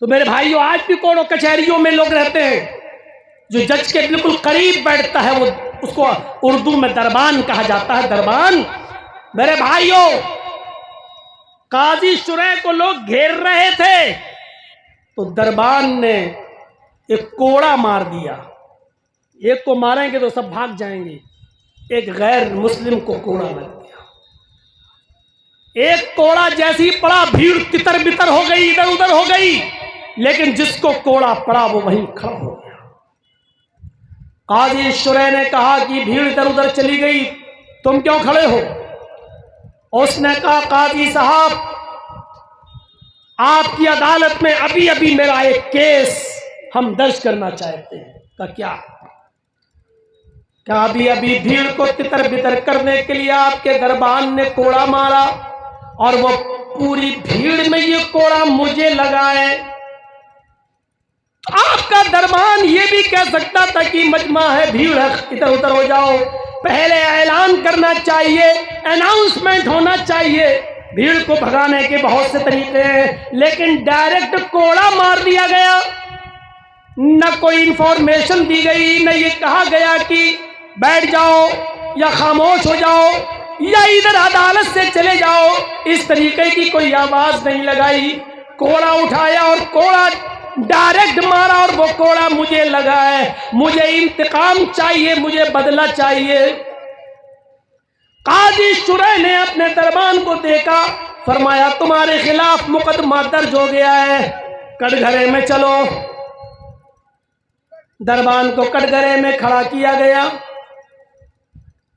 तो मेरे भाइयों, आज भी कोर्ट कचहरियों में लोग रहते हैं, जो जज के बिल्कुल करीब बैठता है वो, उसको उर्दू में दरबान कहा जाता है। दरबान, मेरे भाइयों, काजी शुरैह को लोग घेर रहे थे तो दरबान ने एक कोड़ा मार दिया। एक को मारेंगे तो सब भाग जाएंगे, एक गैर मुस्लिम को कोड़ा लग गया। एक कोड़ा जैसी पड़ा, भीड़ तितर बितर हो गई, इधर उधर हो गई, लेकिन जिसको कोड़ा पड़ा वो वहीं खड़ा हो गया। काजी शुरैह ने कहा कि भीड़ इधर उधर चली गई, तुम क्यों खड़े हो? उसने कहा, काजी साहब, आपकी अदालत में अभी अभी मेरा एक केस हम दर्ज करना चाहते हैं। का क्या अभी अभी भीड़ को तितर बितर करने के लिए आपके दरबान ने कोड़ा मारा और वो पूरी भीड़ में ये कोड़ा मुझे लगा है? तो आपका दरबान ये भी कह सकता था कि मजमा है, भीड़ है, इधर उधर हो जाओ। पहले ऐलान करना चाहिए, अनाउंसमेंट होना चाहिए। भीड़ को भगाने के बहुत से तरीके हैं, लेकिन डायरेक्ट कोड़ा मार दिया गया। न कोई इंफॉर्मेशन दी गई, न ये कहा गया कि बैठ जाओ या खामोश हो जाओ या इधर अदालत से चले जाओ। इस तरीके की कोई आवाज नहीं लगाई। कोड़ा उठाया और कोड़ा डायरेक्ट मारा और वो कोड़ा मुझे लगा है। मुझे इंतकाम चाहिए, मुझे बदला चाहिए। काजी शुरैह ने अपने दरबान को देखा, फरमाया, तुम्हारे खिलाफ मुकदमा दर्ज हो गया है, कटघरे में चलो। दरबान को कटघरे में खड़ा किया गया।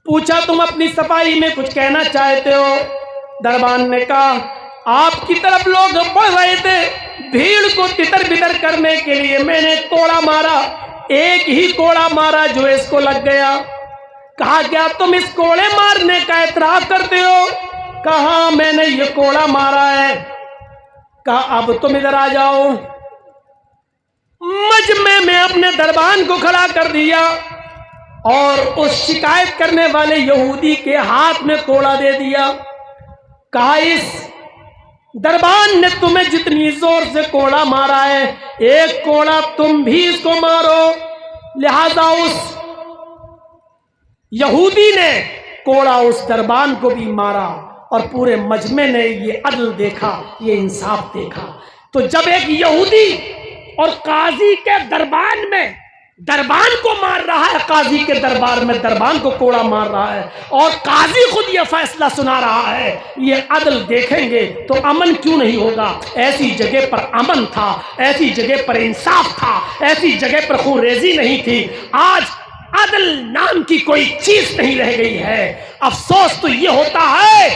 पूछा, तुम अपनी सफाई में कुछ कहना चाहते हो? दरबान ने कहा, आपकी तरफ लोग बढ़ रहे थे, भीड़ को तितर बितर करने के लिए मैंने कोड़ा मारा, एक ही कोड़ा मारा जो इसको लग गया। कहा, क्या तुम इस कोड़े मारने का एतराफ करते हो? कहा, मैंने ये कोड़ा मारा है। कहा, अब तुम इधर आ जाओ। मजमे में अपने दरबान को खड़ा कर दिया और उस शिकायत करने वाले यहूदी के हाथ में कोड़ा दे दिया। कहा, इस दरबान ने तुम्हें जितनी जोर से कोड़ा मारा है, एक कोड़ा तुम भी इसको मारो। लिहाजा उस यहूदी ने कोड़ा उस दरबान को भी मारा और पूरे मजमे ने ये अदल देखा, ये इंसाफ देखा। तो जब एक यहूदी और काजी के दरबान में दरबान को मार रहा है, काजी के दरबार में दरबान को कोड़ा मार रहा है और काजी खुद ये फैसला सुना रहा है, ये अदल देखेंगे तो अमन क्यों नहीं होगा? ऐसी जगह पर अमन था, ऐसी जगह पर इंसाफ था, ऐसी जगह पर खूनरेजी नहीं थी। आज अदल नाम की कोई चीज नहीं रह गई है। अफसोस तो ये होता है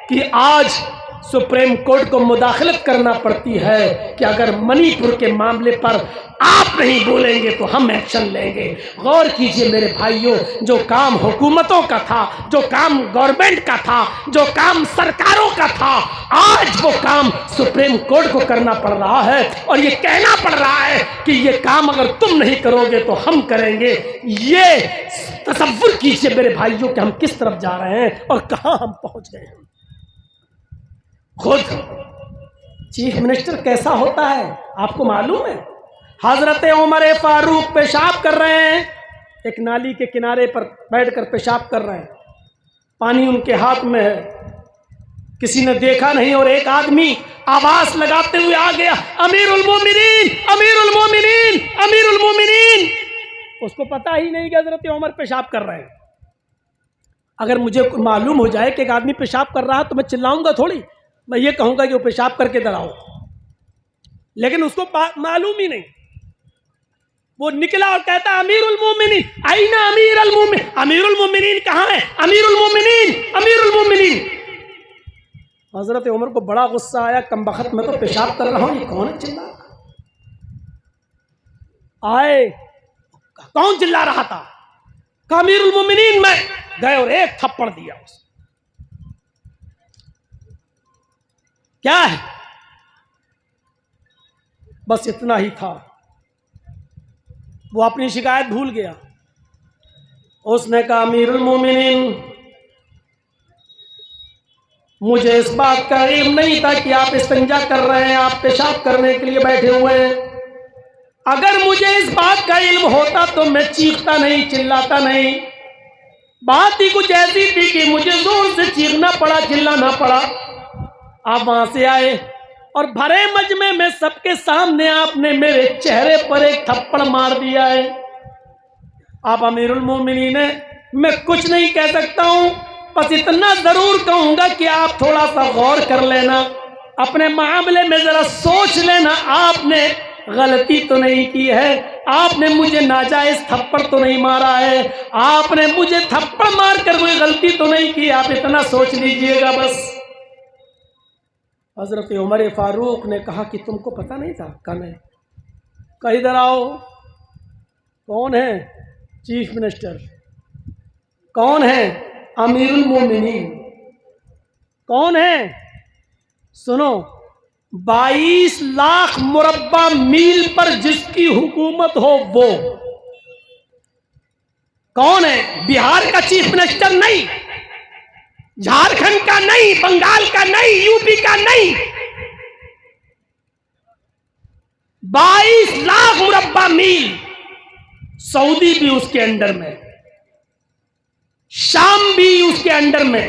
कि आज सुप्रीम कोर्ट को मुदाखलत करना पड़ती है कि अगर मणिपुर के मामले पर आप नहीं बोलेंगे तो हम एक्शन लेंगे। गौर कीजिए मेरे भाइयों, जो काम हुकूमतों का था, जो काम गवर्नमेंट का था, जो काम सरकारों का था, आज वो काम सुप्रीम कोर्ट को करना पड़ रहा है और ये कहना पड़ रहा है कि ये काम अगर तुम नहीं करोगे तो हम करेंगे। ये तसव्वुर कीजिए मेरे भाइयों कि हम किस तरफ जा रहे हैं और कहां हम पहुंच गए हैं। खुद चीफ मिनिस्टर कैसा होता है आपको मालूम है? हजरत उमर फारूक पेशाब कर रहे हैं, एक नाली के किनारे पर बैठकर पेशाब कर रहे हैं, पानी उनके हाथ में है, किसी ने देखा नहीं और एक आदमी आवाज लगाते हुए आ गया, अमीरुल मोमिनीन, अमीरुल मोमिनीन, अमीरुल मोमिनीन। उसको पता ही नहीं कि हजरत उमर पेशाब कर रहे हैं। अगर मुझे मालूम हो जाए कि एक आदमी पेशाब कर रहा है तो मैं चिल्लाऊंगा थोड़ी, मैं ये कहूंगा कि वो पेशाब करके डराओ, लेकिन उसको मालूम ही नहीं। वो निकला और कहता, अमीरुल मोमिनीन, आईना अमीरुल मोमिनीन, अमीरुल मोमिनीन कहाँ है? अमीरुल मोमिनीन, अमीरुल मोमिनीन। हजरत उमर को बड़ा गुस्सा आया, कमबख्त मैं तो पेशाब कर रहा हूं, ये कौन चिल्ला रहा? आए, कौन चिल्ला रहा था? कहा अमीरुल मोमिनीन। मैं गए और एक थप्पड़ दिया उसको। क्या है? बस इतना ही था। वो अपनी शिकायत भूल गया। उसने कहा, अमीरुल मोमिनीन, मुझे इस बात का इल्म नहीं था कि आप इस्तिंजा कर रहे हैं, आप पेशाब करने के लिए बैठे हुए हैं। अगर मुझे इस बात का इल्म होता तो मैं चीखता नहीं, चिल्लाता नहीं। बात ही कुछ ऐसी थी कि मुझे जोर से चीखना पड़ा, चिल्लाना पड़ा। आप वहां से आए और भरे मजमे में सबके सामने आपने मेरे चेहरे पर एक थप्पड़ मार दिया है। आप अमीरुल मोमिनीन हैं, मैं कुछ नहीं कह सकता हूं, बस इतना जरूर कहूंगा कि आप थोड़ा सा गौर कर लेना, अपने मामले में जरा सोच लेना। आपने गलती तो नहीं की है, आपने मुझे नाजायज थप्पड़ तो नहीं मारा है, आपने मुझे थप्पड़ मार कर कोई गलती तो नहीं की, आप इतना सोच लीजिएगा बस। हजरत उमर फारूक ने कहा कि तुमको पता नहीं था? कहा नहीं। कहा इधर आओ। कौन है? Chief minister. कौन है? अमीरुल मोमिनीन। कौन है? सुनो, 22 लाख मुरब्बा मील पर जिसकी हुकूमत हो वो कौन है? बिहार का चीफ मिनिस्टर नहीं, झारखंड का नहीं, बंगाल का नहीं, यूपी का नहीं, 22 लाख मुरब्बा मील। सऊदी भी उसके अंडर में, शाम भी उसके अंडर में,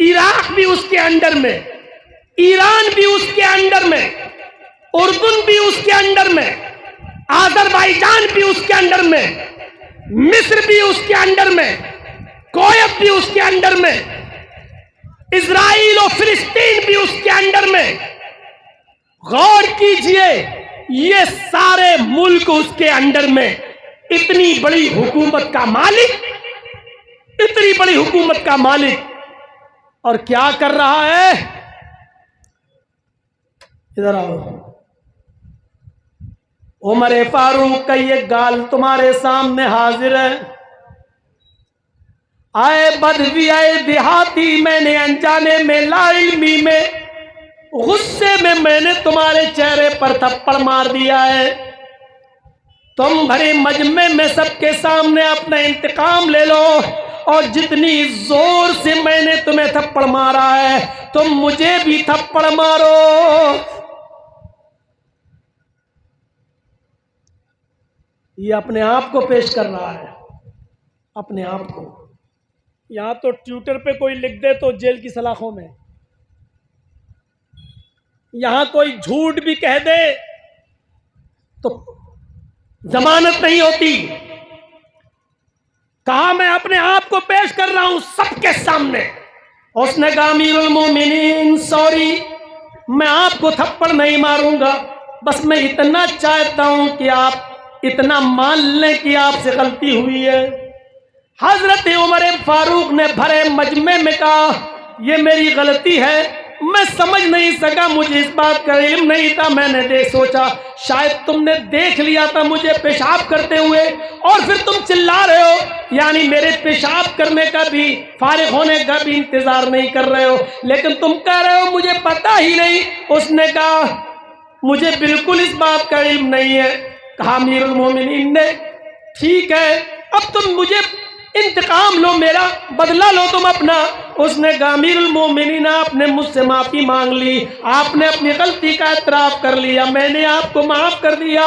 इराक भी उसके अंडर में, ईरान भी उसके अंडर में, उर्दून भी उसके अंडर में, आजरबाईजान भी उसके अंडर में, मिस्र भी उसके अंडर में, कुवैत भी उसके अंडर में, इजराइल और फिलिस्तीन भी उसके अंडर में। गौर कीजिए, ये सारे मुल्क उसके अंडर में। इतनी बड़ी हुकूमत का मालिक, इतनी बड़ी हुकूमत का मालिक, और क्या कर रहा है? इधर आओ। उमर फारूक का ये गाल तुम्हारे सामने हाजिर है। आए बदवी आए देहाती, मैंने अनजाने में लाइल्मी में गुस्से में मैंने तुम्हारे चेहरे पर थप्पड़ मार दिया है। तुम भरे मजमे में सबके सामने अपना इंतकाम ले लो, और जितनी जोर से मैंने तुम्हें थप्पड़ मारा है तुम मुझे भी थप्पड़ मारो। ये अपने आप को पेश कर रहा है, अपने आप को। यहां तो ट्विटर पे कोई लिख दे तो जेल की सलाखों में, यहां कोई झूठ भी कह दे तो जमानत नहीं होती। कहा मैं अपने आप को पेश कर रहा हूं सबके सामने। उसने कहा अमीरुल मोमिनीन सॉरी, मैं आपको थप्पड़ नहीं मारूंगा, बस मैं इतना चाहता हूं कि आप इतना मान लें कि आपसे गलती हुई है। हजरत उमर फारूक ने भरे मजमे में कहा यह मेरी गलती है, मैं समझ नहीं सका, मुझे इस बात का इल्म नहीं था। मैंने सोचा शायद तुमने देख लिया था मुझे पेशाब करते हुए और फिर तुम चिल्ला रहे हो, यानी मेरे पेशाब करने का भी, फारिग होने का भी इंतजार नहीं कर रहे हो, लेकिन तुम कह रहे हो मुझे पता ही नहीं। उसने कहा मुझे बिल्कुल इस बात का इल्म नहीं है। कहा अमीरुल मोमिनीन ने ठीक है, अब तुम मुझे इंतकाम लो, मेरा बदला लो तुम अपना। उसने कहा अमीरुल मोमिनीन आपने मुझसे माफी मांग ली, आपने अपनी गलती का एतराफ कर लिया, मैंने आपको माफ कर दिया।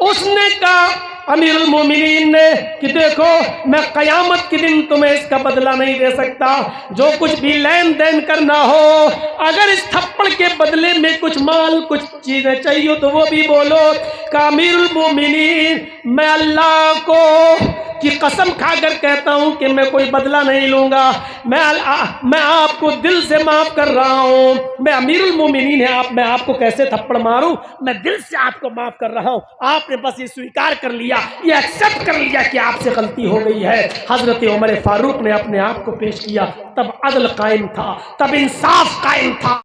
उसने कहा अमीरुल मोमिनीन ने कि देखो मैं कयामत के दिन तुम्हें इसका बदला नहीं दे सकता, जो कुछ भी लेन देन करना हो, अगर इस थप्पड़ के बदले में कुछ माल कुछ चीजें चाहिए तो वो भी बोलो। का अमीरुल मोमिनीन मैं अल्लाह को की कसम खाकर कहता हूं कि मैं कोई बदला नहीं लूंगा, मैं आपको दिल से माफ कर रहा हूं। मैं अमीरुल मोमिनीन है, मैं आपको कैसे थप्पड़ मारूं, मैं दिल से आपको माफ कर रहा हूं। आपने बस ये स्वीकार कर लिया, ये एक्सेप्ट कर लिया कि आपसे गलती हो गई है। हजरत उमर फारूक ने अपने आप को पेश किया, तब अदल कायम था, तब इंसाफ कायम था।